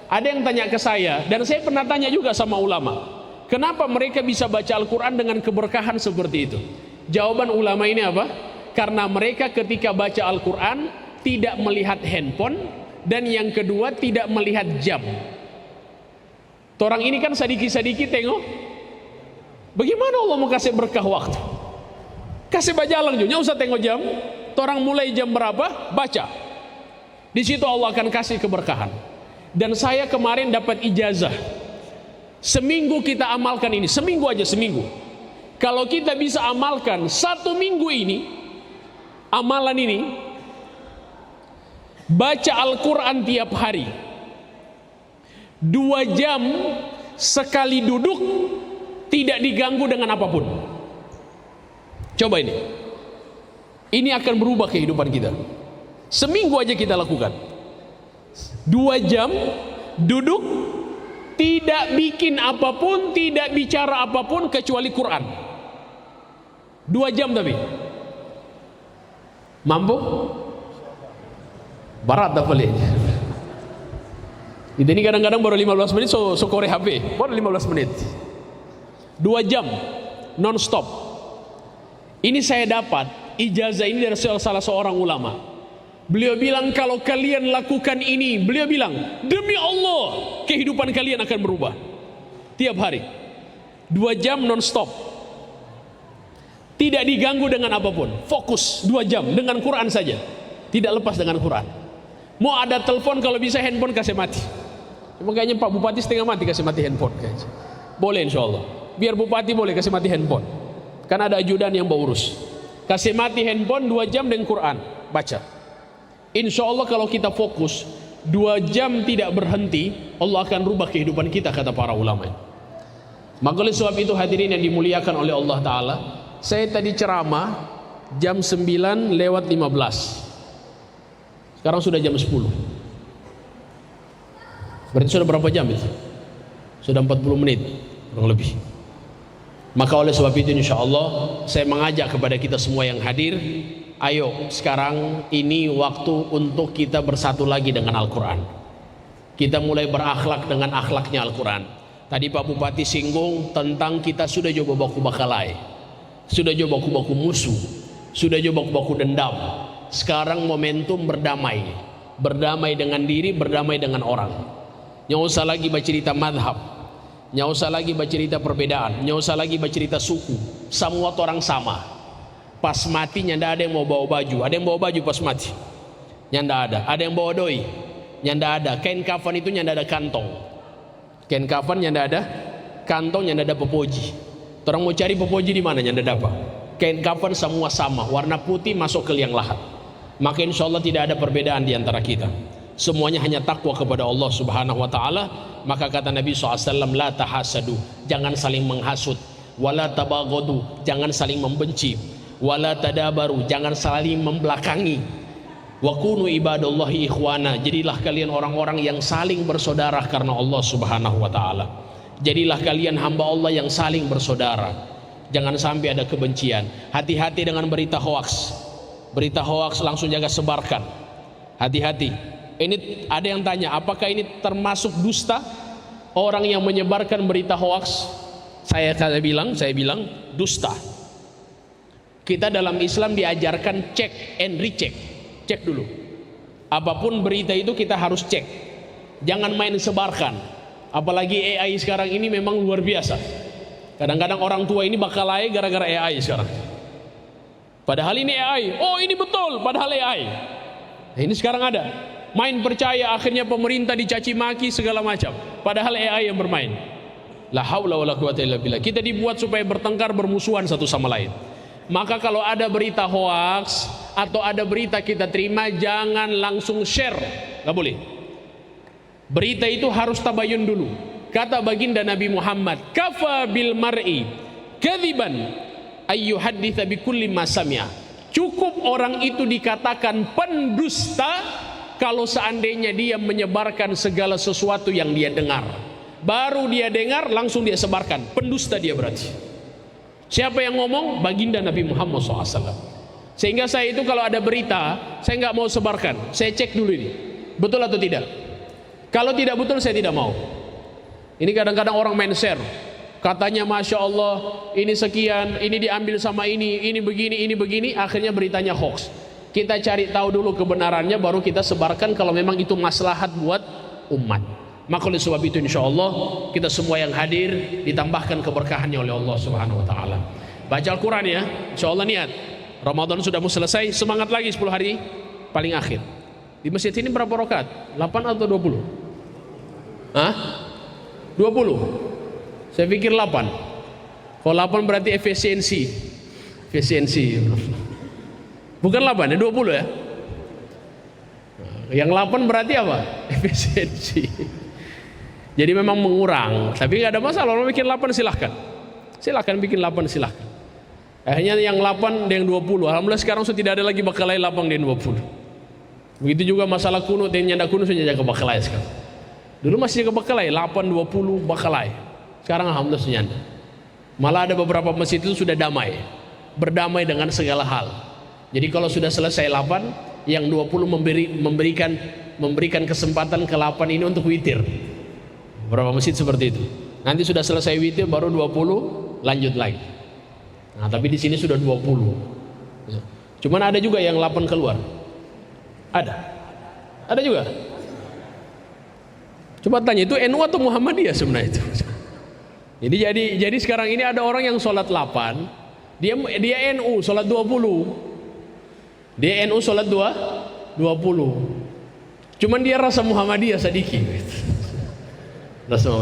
Ada yang tanya ke saya, dan saya pernah tanya juga sama ulama, kenapa mereka bisa baca Al-Quran dengan keberkahan seperti itu? Jawaban ulama ini apa? Karena mereka ketika baca Al-Quran tidak melihat handphone, dan yang kedua tidak melihat jam. Orang ini kan sedikit-sedikit tengok. Bagaimana Allah mau kasih berkah waktu? Kasih bajalan juga, usah tengok jam. Orang mulai jam berapa, baca. Di situ Allah akan kasih keberkahan. Dan saya kemarin dapat ijazah. Seminggu kita amalkan ini, seminggu aja, seminggu. Kalau kita bisa amalkan 1 minggu ini, amalan ini, baca Al-Quran tiap hari 2 jam sekali duduk, tidak diganggu dengan apapun. Coba ini akan berubah kehidupan kita. Seminggu aja kita lakukan 2 jam duduk, tidak bikin apapun, tidak bicara apapun kecuali Quran. 2 jam tapi mampu? Barat dah boleh. Ini kadang-kadang baru 15 menit so kore HP, baru 15 menit. 2 jam non-stop. Ini saya dapat ijazah ini dari salah seorang ulama. Beliau bilang kalau kalian lakukan ini, beliau bilang demi Allah kehidupan kalian akan berubah. Tiap hari 2 jam non-stop, tidak diganggu dengan apapun, fokus 2 jam dengan Quran saja, tidak lepas dengan Quran. Mau ada telepon, kalau bisa handphone kasih mati. Makanya Pak Bupati setengah mati kasih mati handphone kayaknya. Boleh insya Allah, biar Bupati boleh kasih mati handphone, kan ada ajudan yang bawa urus. Kasih mati handphone 2 jam dengan Quran baca. Insya Allah kalau kita fokus 2 jam tidak berhenti, Allah akan rubah kehidupan kita, kata para ulama. Maka oleh sebab itu hadirin yang dimuliakan oleh Allah Ta'ala, saya tadi ceramah jam 9:15. Sekarang sudah jam 10. Berarti sudah berapa jam itu? Sudah 40 menit kurang lebih. Maka oleh sebab itu insya Allah saya mengajak kepada kita semua yang hadir, ayo sekarang ini waktu untuk kita bersatu lagi dengan Al-Quran. Kita mulai berakhlak dengan akhlaknya Al-Quran. Tadi Pak Bupati singgung tentang kita sudah coba baku bakalai, sudah coba baku musuh, sudah coba baku dendam. Sekarang momentum berdamai, berdamai dengan diri, berdamai dengan orang. Nggak usah lagi bercerita madhab, nggak usah lagi bercerita perbedaan, nggak usah lagi bercerita suku. Semua orang sama. Pas mati nyanda ada yang mau bawa baju, ada yang bawa baju pas mati, nyanda ada. Ada yang bawa doi, nyanda ada. Kain kafan itu nyanda ada kantong. Kain kafan nyanda ada kantong, nyanda ada pepoji. Orang mau cari pepoji di mana nyanda dapat. Kain kafan semua sama, warna putih masuk ke liang lahat. Maka insya Allah tidak ada perbedaan di antara kita. Semuanya hanya takwa kepada Allah Subhanahu Wa Taala. Maka kata Nabi SAW, la tahasadu, jangan saling menghasut. Wala tabaghadu, jangan saling membenci. Wala tadabaru, jangan saling membelakangi. Wa kunu ibadallahi ikhwana, jadilah kalian orang-orang yang saling bersaudara karena Allah Subhanahu wa taala. Jadilah kalian hamba Allah yang saling bersaudara. Jangan sampai ada kebencian. Hati-hati dengan berita hoaks. Berita hoaks langsung jaga sebarkan. Hati-hati. Ini ada yang tanya, apakah ini termasuk dusta? Orang yang menyebarkan berita hoaks, saya bilang dusta. Kita dalam Islam diajarkan cek and recheck. Cek dulu. Apapun berita itu kita harus cek. Jangan main sebarkan. Apalagi AI sekarang ini memang luar biasa. Kadang-kadang orang tua ini bakal AI gara-gara AI sekarang. Padahal ini AI. Oh ini betul, padahal AI. Nah, ini sekarang ada. Main percaya, akhirnya pemerintah dicaci maki segala macam. Padahal AI yang bermain. La haula wala quwata illa billah. Kita dibuat supaya bertengkar, bermusuhan satu sama lain. Maka kalau ada berita hoaks atau ada berita kita terima, jangan langsung share, nggak boleh. Berita itu harus tabayun dulu. Kata baginda Nabi Muhammad, kafa bil mar'i kadziban ayyuhadditsa bi kulli ma sami'a. Cukup orang itu dikatakan pendusta kalau seandainya dia menyebarkan segala sesuatu yang dia dengar. Baru dia dengar langsung dia sebarkan, pendusta dia berarti. Siapa yang ngomong? Baginda Nabi Muhammad SAW. Sehingga saya itu kalau ada berita, saya nggak mau sebarkan. Saya cek dulu ini, betul atau tidak. Kalau tidak betul, saya tidak mau. Ini kadang-kadang orang main share. Katanya Masya Allah, ini sekian, ini diambil sama ini begini. Akhirnya beritanya hoax. Kita cari tahu dulu kebenarannya, baru kita sebarkan kalau memang itu maslahat buat umat. Maka oleh sebab itu insya Allah kita semua yang hadir ditambahkan keberkahannya oleh Allah Subhanahu Wa Taala. Baca Al-Quran ya, insya Allah niat. Ramadan sudah mau selesai, semangat lagi 10 hari paling akhir. Di masjid ini berapa rakaat? 8 atau 20? Hah? 20? Saya pikir 8. Kalau 8 berarti efisiensi. Bukan 8 ya, 20 ya. Yang 8 berarti apa? Efisiensi. Jadi memang mengurang, tapi nggak ada masalah. Kalau bikin 8 silahkan bikin 8 silahkan. Akhirnya yang 8 dan yang 20. Alhamdulillah sekarang sudah tidak ada lagi bakalai 8 dan 20. Begitu juga masalah kunut dan nyanda kunut sudah jaga bakalai sekarang. Dulu masih jaga bakalai 8, 20 bakalai. Sekarang alhamdulillah sudah nyanda. Malah ada beberapa masjid itu sudah damai, berdamai dengan segala hal. Jadi kalau sudah selesai 8, yang 20 memberikan kesempatan ke 8 ini untuk witir. Berapa masjid seperti itu. Nanti sudah selesai witir baru 20 lanjut lagi. Nah, tapi di sini sudah 20. Ya. Cuman ada juga yang 8 keluar. Ada juga. Coba tanya, itu NU atau Muhammadiyah sebenarnya itu? Jadi sekarang ini ada orang yang sholat 8, dia NU sholat 20. Dia NU sholat 20. Cuman dia rasa Muhammadiyah sedikit.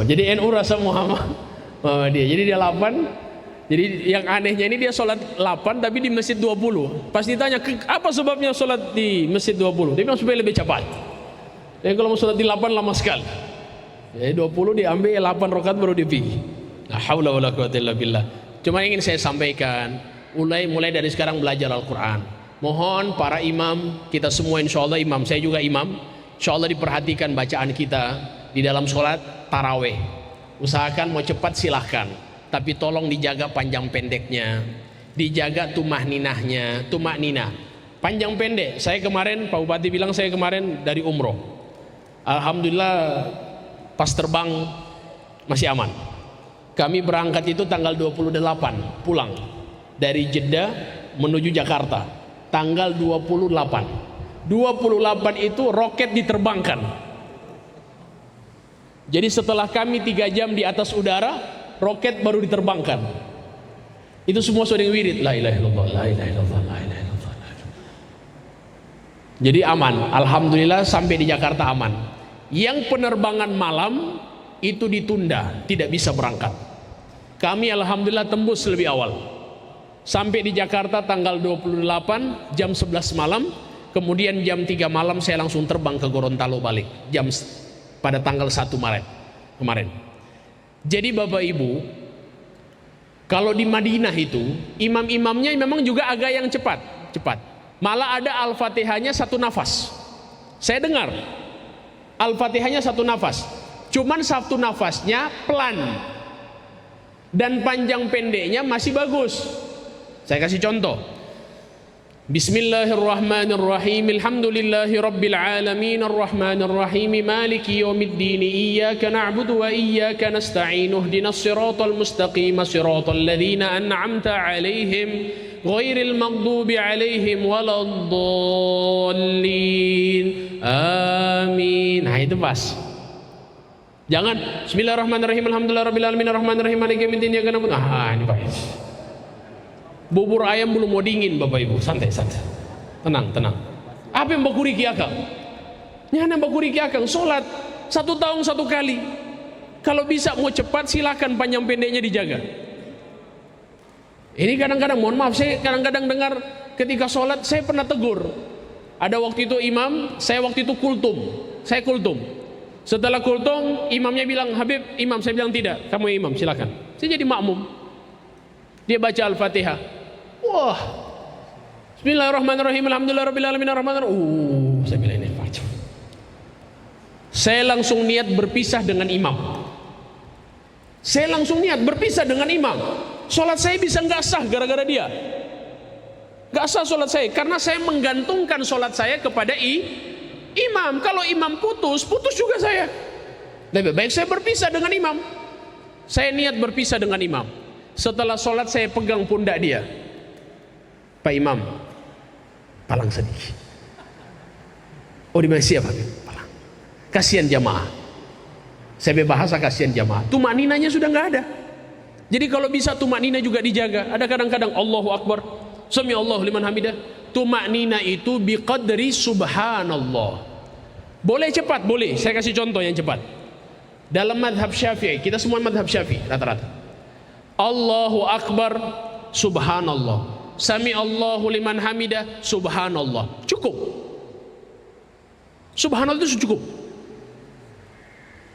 Jadi NU rasa Muhammadiyah. Jadi dia 8. Jadi yang anehnya ini dia sholat 8 tapi di masjid 20. Pas ditanya apa sebabnya sholat di masjid 20, dia bilang supaya lebih cepat. Jadi kalau mau sholat di 8 lama sekali. Jadi 20 diambil 8 rakaat baru dia pergi. La haula wala quwwata illa billah. Cuma ingin saya sampaikan, mulai dari sekarang belajar Al-Quran. Mohon para imam, kita semua insya Allah imam, saya juga imam, insya Allah diperhatikan bacaan kita di dalam sholat taraweh. Usahakan mau cepat silahkan, tapi tolong dijaga panjang pendeknya, dijaga tumakninahnya, tumakninah. Panjang pendek, saya kemarin Pak Bupati bilang saya kemarin dari umroh. Alhamdulillah pas terbang masih aman. Kami berangkat itu tanggal 28 pulang dari Jeddah menuju Jakarta. Tanggal 28 itu roket diterbangkan. Jadi setelah kami 3 jam di atas udara, roket baru diterbangkan. Itu semua sudah wirid, la ilaha illallah, la ilaha illallah, la ilaha illallah. Jadi aman, alhamdulillah sampai di Jakarta aman. Yang penerbangan malam itu ditunda, tidak bisa berangkat. Kami alhamdulillah tembus lebih awal. Sampai di Jakarta tanggal 28 jam 11 malam, kemudian jam 3 malam saya langsung terbang ke Gorontalo balik pada tanggal 1 Maret kemarin. Jadi Bapak Ibu, kalau di Madinah itu imam-imamnya memang juga agak yang cepat. Malah ada Al-Fatihahnya 1 nafas. Saya dengar Al-Fatihahnya 1 nafas. Cuman 1 nafasnya pelan dan panjang pendeknya masih bagus. Saya kasih contoh. Bismillahirrahmanirrahim. Alhamdulillahi rabbil alamin arrahmanirrahim maliki yaumiddin iyyaka na'budu wa iyyaka nasta'in ihdinas siratal mustaqim siratal ladzina an'amta 'alaihim ghairil maghdubi 'alaihim waladdallin. Amin. Nah, itu pas. Jangan Bismillahirrahmanirrahim alhamdulillahirabbil alamin arrahmanirrahim maliki yaumiddin iyyaka na'budu. Ini baik. Bubur ayam belum mau dingin Bapak Ibu, santai. Tenang. Apa yang bakuri kiakang? Nyana bakuri kiakang, sholat 1 tahun 1 kali. Kalau bisa mau cepat silakan, panjang pendeknya dijaga. Ini kadang-kadang, mohon maaf, saya kadang-kadang dengar ketika sholat saya pernah tegur. Ada waktu itu imam, saya waktu itu kultum. Setelah kultum, imamnya bilang, Habib, imam. Saya bilang tidak, kamu imam, silakan. Saya jadi makmum. Dia baca Al-Fatihah. Wah, Bismillahirrahmanirrahim alhamdulillahirabbil alamin arrahmanirrahim. Saya bilang ini baca. Saya langsung niat berpisah dengan imam. Salat saya bisa nggak sah gara-gara dia. Nggak sah salat saya karena saya menggantungkan salat saya kepada imam. Kalau imam putus juga saya. Lebih baik saya berpisah dengan imam. Saya niat berpisah dengan imam. Setelah sholat saya pegang pundak dia. Pak Imam, palang sedikit. Oh, di mana siapa? Palang. Kasihan jamaah. Saya berbahasa kasihan jamaah. Tumakninanya sudah nggak ada. Jadi kalau bisa tumaknina juga dijaga. Ada kadang-kadang Allahu Akbar, Sami Allahu liman hamidah. Tumaknina itu biqadri subhanallah. Boleh cepat, boleh. Saya kasih contoh yang cepat. Dalam madhab Syafi'i, kita semua madhab Syafi'i rata-rata. Allahu Akbar, subhanallah. Sami Allahu liman hamidah, subhanallah. Cukup. Subhanallah itu cukup.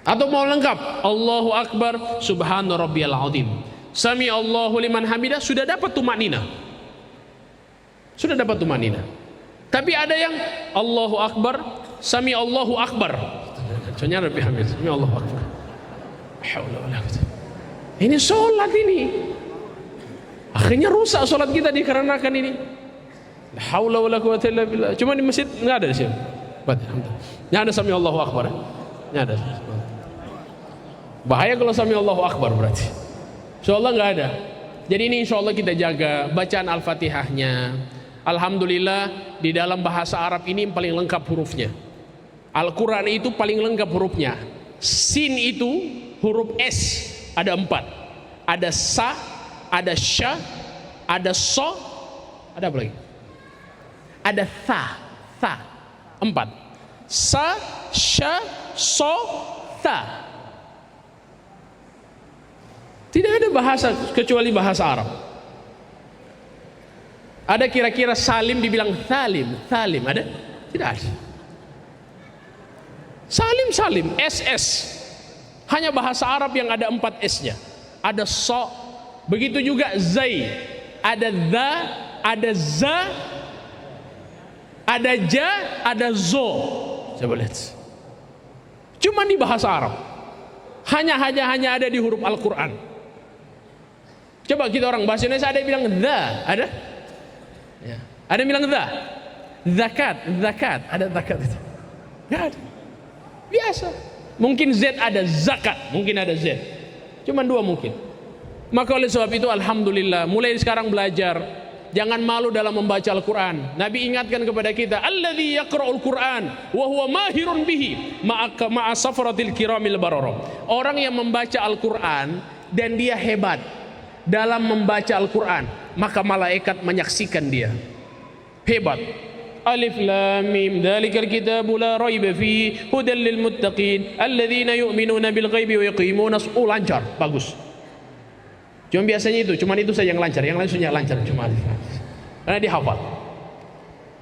Atau mau lengkap, Allahu Akbar, subhana rabbiyal azim. Sami Allahu liman hamidah, sudah dapat tumaknina. Tapi ada yang Allahu Akbar, Sami Allahu Akbar. Contohnya lebih hamid, Sami Allahu Akbar. Ini sholat ini. Akhirnya rusak sholat kita dikarenakan ini. La haula wala quwwata illa billah. Cuma di masjid enggak ada di sini. Enggak ada Sami Allahu Akbar. Enggak ada. Bahaya kalau Sami Allahu Akbar berarti. Insya Allah nggak ada. Jadi ini insya Allah kita jaga bacaan Al-Fatihahnya. Alhamdulillah di dalam bahasa Arab ini paling lengkap hurufnya. Al-Quran itu paling lengkap hurufnya. Sin itu huruf S ada 4. Ada sa, ada sya, ada so, ada apa lagi? Ada tha, 4. Sa, sya, so, tha. Tidak ada bahasa kecuali bahasa Arab. Ada kira-kira salim dibilang salim, ada? Tidak ada. Salim, SS. Hanya bahasa Arab yang ada 4 S-nya. Ada so, begitu juga zai. Ada dha, ada za, ada ja, ada zo. Coba lihat. Cuma di bahasa Arab. Hanya ada di huruf Al-Quran. Coba kita orang bahasa Indonesia ada yang bilang dha, ada? Ya. Ada yang bilang dha. Zakat, ada zakat itu. Enggak ada. Biasa. Mungkin Z ada zakat, mungkin ada Z. Cuma 2 mungkin. Maka oleh sebab itu alhamdulillah mulai sekarang belajar. Jangan malu dalam membaca Al-Quran. Nabi ingatkan kepada kita, alladzi yaqra'ul Qur'an wa huwa mahirun bihi ma'a safaratil kiramil barara. Orang yang membaca Al-Quran dan dia hebat dalam membaca Al-Quran, maka malaikat menyaksikan dia. Hebat. Alif lam mim dzalikal kitabu la raiba fihi hudal lil muttaqin alladzina yu'minuna bil ghaibi wa yuqimuna lancar, bagus. Cuma biasanya itu saja yang lancar, yang lain semuanya lancar cuma karena dihafal.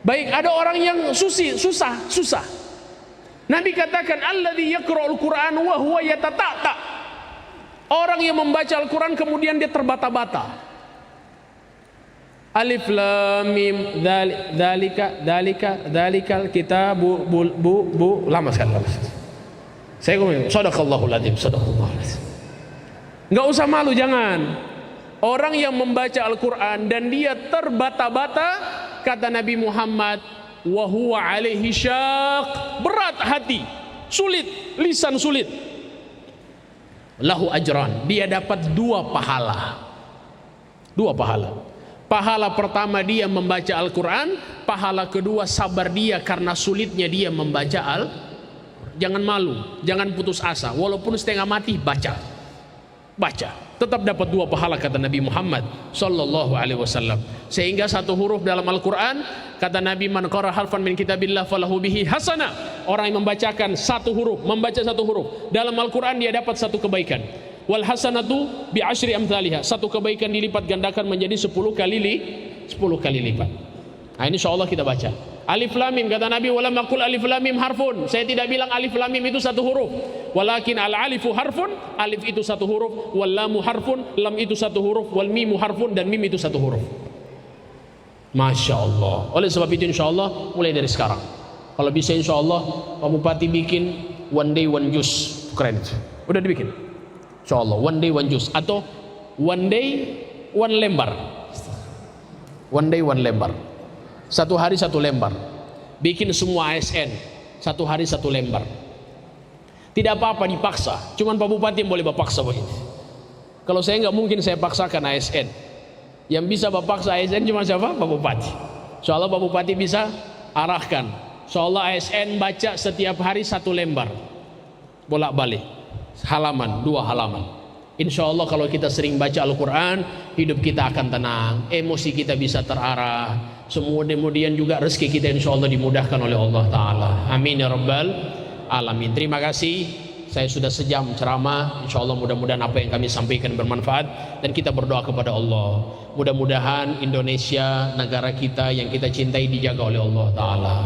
Baik, ada orang yang susah. Nabi katakan alladzi yaqra'ul Qur'an wa huwa yatata'ta. Orang yang membaca Al-Quran kemudian dia terbata-bata. Alif lam mim dzalikal kitabu lama sekali. Saya ngomong sadaqallahul adzim. Enggak usah malu, jangan. Orang yang membaca Al-Quran dan dia terbata-bata, kata Nabi Muhammad, wa huwa alaihi syaq, berat hati, sulit, lisan sulit. Lahu ajran, dia dapat 2 pahala. Pahala pertama dia membaca Al-Quran, pahala kedua sabar dia karena sulitnya dia membaca Jangan malu, jangan putus asa, walaupun setengah mati baca, tetap dapat 2 pahala kata Nabi Muhammad sallallahu alaihi wasallam. Sehingga 1 huruf dalam Al-Quran, kata Nabi, man qara harfan min kitabillah falahu bihi hasanah. Orang yang membacakan 1 huruf, membaca 1 huruf dalam Al-Quran, dia dapat 1 kebaikan. Wal hasanatu bi asyri amthaliha, 1 kebaikan dilipat gandakan menjadi 10 kali lipat. Nah, ini insyaallah kita baca. Alif lam mim, kata Nabi, wala maqul alif lam mim harfun. Saya tidak bilang alif lam mim itu 1 huruf. Walakin al alifu harfun, alif itu 1 huruf, wal lamu harfun, lam itu 1 huruf, wal mimu harfun, dan mim itu 1 huruf. Masya Allah. Oleh sebab itu insyaallah mulai dari sekarang, kalau bisa insyaallah Pak Bupati bikin one day one juice, keren itu. Udah dibikin insyaallah, one day one juice, atau one day one lembar. One day one lembar, 1 hari 1 lembar. Bikin semua ASN 1 hari 1 lembar. Tidak apa-apa dipaksa, cuman Pak Bupati yang boleh paksa begitu. Kalau saya nggak mungkin saya paksakan ASN. Yang bisa paksa ASN cuma siapa? Pak Bupati. Soalnya Pak Bupati bisa arahkan. Soalnya ASN baca setiap hari 1 lembar, bolak-balik, halaman 2 halaman. Insya Allah kalau kita sering baca Al-Quran, hidup kita akan tenang, emosi kita bisa terarah, kemudian juga rezeki kita insya Allah dimudahkan oleh Allah Ta'ala. Amin ya Rabbal Alamin. Terima kasih. Saya sudah sejam ceramah. Insya Allah mudah-mudahan apa yang kami sampaikan bermanfaat, dan kita berdoa kepada Allah. Mudah-mudahan Indonesia, negara kita yang kita cintai, dijaga oleh Allah Ta'ala.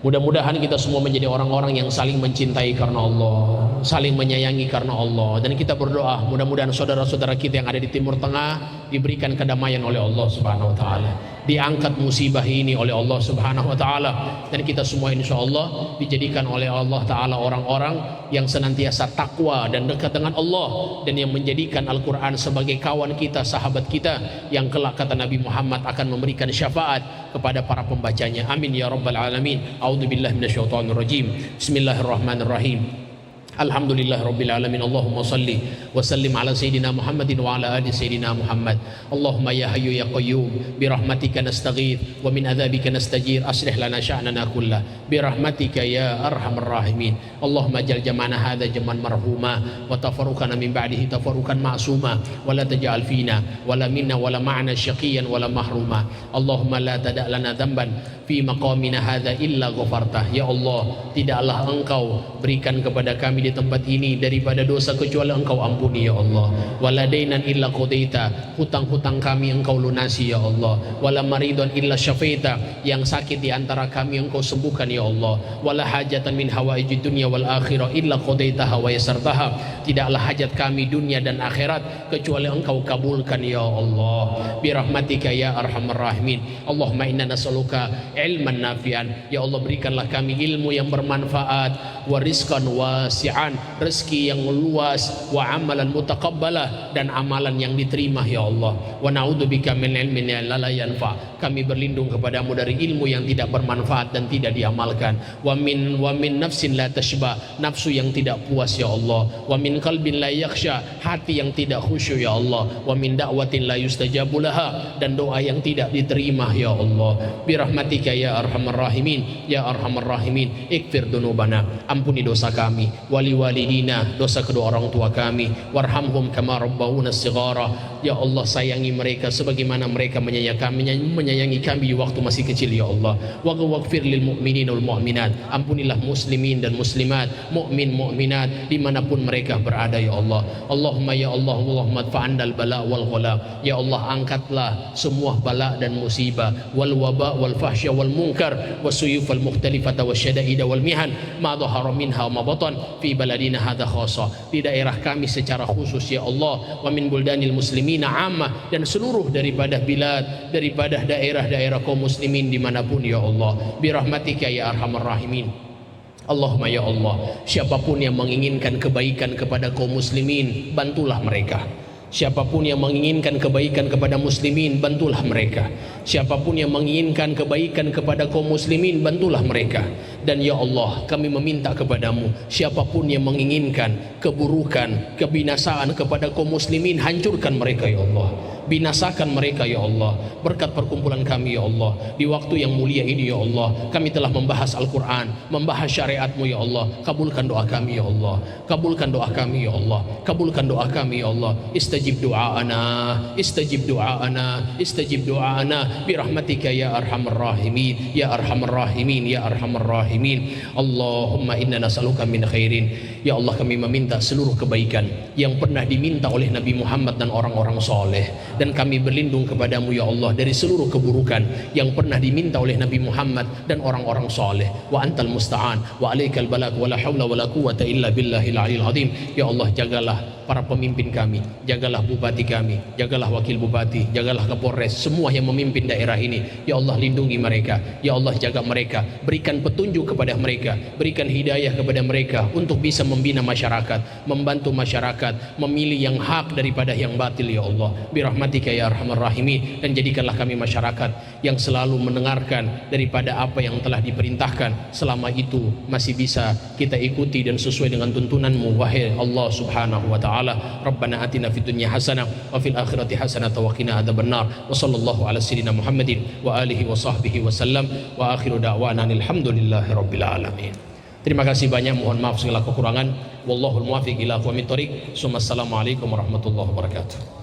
Mudah-mudahan kita semua menjadi orang-orang yang saling mencintai karena Allah, saling menyayangi karena Allah. Dan kita berdoa mudah-mudahan saudara-saudara kita yang ada di Timur Tengah diberikan kedamaian oleh Allah Subhanahu wa Ta'ala, diangkat musibah ini oleh Allah Subhanahu wa Ta'ala, dan kita semua insya Allah dijadikan oleh Allah Ta'ala orang-orang yang senantiasa takwa dan dekat dengan Allah, dan yang menjadikan Al-Quran sebagai kawan kita, sahabat kita, yang kelak kata Nabi Muhammad akan memberikan syafaat kepada para pembacanya. Amin ya Rabbal Alamin. A'udzubillahi minasyaitonir rajim. Bismillahirrahmanirrahim. Alhamdulillah Rabbil Alamin. Allahumma salli wa sallim ala Sayyidina Muhammadin wa ala ali Sayyidina Muhammad. Allahumma ya hayyu ya qayyum birahmatika nastaghith wa min adzabika nastajir aslih lana sya'nana kullah birahmatika ya arhamar rahimin. Allahumma jal jamana hadha jaman marhuma wa tafarruqana min ba'dihi tafarruqan ma'suma wa la taj'al fina wala minna wala ma'ana syaqiyan wala mahruma. Allahumma la tada' lana dhanban fi maqamina hadha illa ghafartah. Ya Allah, tidaklah Engkau berikan kepada kami di tempat ini daripada dosa kecuali Engkau ampuni ya Allah. Wala dainan illa qadaita, hutang-hutang kami Engkau lunasi ya Allah. Wala maridun illa syafaita, yang sakit di antara kami Engkau sembuhkan ya Allah. Wala hajatan min hawaijid dunya wal akhirah illa qadaitaha wa yasartaha, tidaklah hajat kami dunia dan akhirat kecuali Engkau kabulkan ya Allah. Birahmatika ya arhamar rahimin. Allahumma inna nas'aluka ilman nafi'an, ya Allah berikanlah kami ilmu yang bermanfaat, wa rizqan wasi'an, rezeki yang luas, wa amalan mutaqabbalah, dan amalan yang diterima ya Allah. Wa na'udzubika min ilmin la yanfa, kami berlindung kepadamu dari ilmu yang tidak bermanfaat dan tidak diamalkan. Wa min nafsin la tashba, nafsu yang tidak puas ya Allah. Wa min qalbin la yakhsha, hati yang tidak khusyuk ya Allah. Wa min da'watin la yustajabu laha, dan doa yang tidak diterima ya Allah. Birahmatika ya arhamar rahimin, ya arhamar rahimin. Ikfir dunubana, ampuni dosa kami, wali walidina, dosa kedua orang tua kami, warhamhum kama rabbawuna shighara, ya Allah sayangi mereka sebagaimana mereka menyayangi kami di waktu masih kecil ya Allah. Waghfir lil mu'minin wal mu'minat, ampunilah muslimin dan muslimat, mukmin mukminat dimanapun mereka berada ya Allah. Allahumma ya Allah, Allahumma adfa'andal bala wal ghala, ya Allah angkatlah semua bala dan musibah, wal waba wal fahsya wal munkar wasuyuf al mukhtalifata wasyada'ida wal mihan ma dhahara minha wa ma batan fi baladina hadha khassa, di daerah kami secara khusus ya Allah. Wa min buldanil muslimina ammah, dan seluruh daripada bilad, daripada daerah-daerah kaum muslimin dimanapun ya Allah. Birahmatika ya arhamar rahimin. Allahumma ya Allah, siapapun yang menginginkan kebaikan kepada kaum muslimin, bantulah mereka. Siapapun yang menginginkan kebaikan kepada muslimin, bantulah mereka. Siapapun yang menginginkan kebaikan kepada kaum muslimin, bantulah mereka. Dan ya Allah, kami meminta kepadamu, siapapun yang menginginkan keburukan, kebinasaan kepada kaum muslimin, hancurkan mereka ya Allah. Binasakan mereka ya Allah. Berkat perkumpulan kami ya Allah di waktu yang mulia ini ya Allah, kami telah membahas Al-Quran, membahas syariatmu ya Allah. Kabulkan doa kami ya Allah, kabulkan doa kami ya Allah, kabulkan doa kami ya Allah. Istajib du'aana, istajib du'aana, istajib du'aana birahmatika ya arhamar rahimin, ya arhamar rahimin, ya arhamar rahimin. Allahumma inna nas'aluka min khairin, ya Allah kami meminta seluruh kebaikan yang pernah diminta oleh Nabi Muhammad dan orang-orang soleh, dan kami berlindung kepadamu ya Allah dari seluruh keburukan yang pernah diminta oleh Nabi Muhammad dan orang-orang soleh. Wa antal musta'an wa alaikal balak wa la hawla wa la quwwata illa billahil aliyil azim. Ya Allah, jagalah para pemimpin kami, jagalah bupati kami, jagalah wakil bupati, jagalah kapolres, semua yang memimpin daerah ini ya Allah, lindungi mereka ya Allah, jaga mereka, berikan petunjuk kepada mereka, berikan hidayah kepada mereka untuk bisa membina masyarakat, membantu masyarakat, memilih yang hak daripada yang batil ya Allah. Birahmatika ya arhamar rahimin. Dan jadikanlah kami masyarakat yang selalu mendengarkan daripada apa yang telah diperintahkan, selama itu masih bisa kita ikuti dan sesuai dengan tuntunanmu wahai Allah subhanahu wa ta'ala. Rabbana atina fid dunya hasanah wa fil akhirati hasanah wa qina adzabannar. Wa sallallahu ala sayyidina Muhammadin wa alihi wa sahbihi wa sallam. Wa akhiru da'wana alhamdulillahi rabbil alamin. Terima kasih banyak, mohon maaf segala kekurangan. Wallahul muwaffiq ila aqwamit thoriq. Assalamualaikum warahmatullahi wabarakatuh.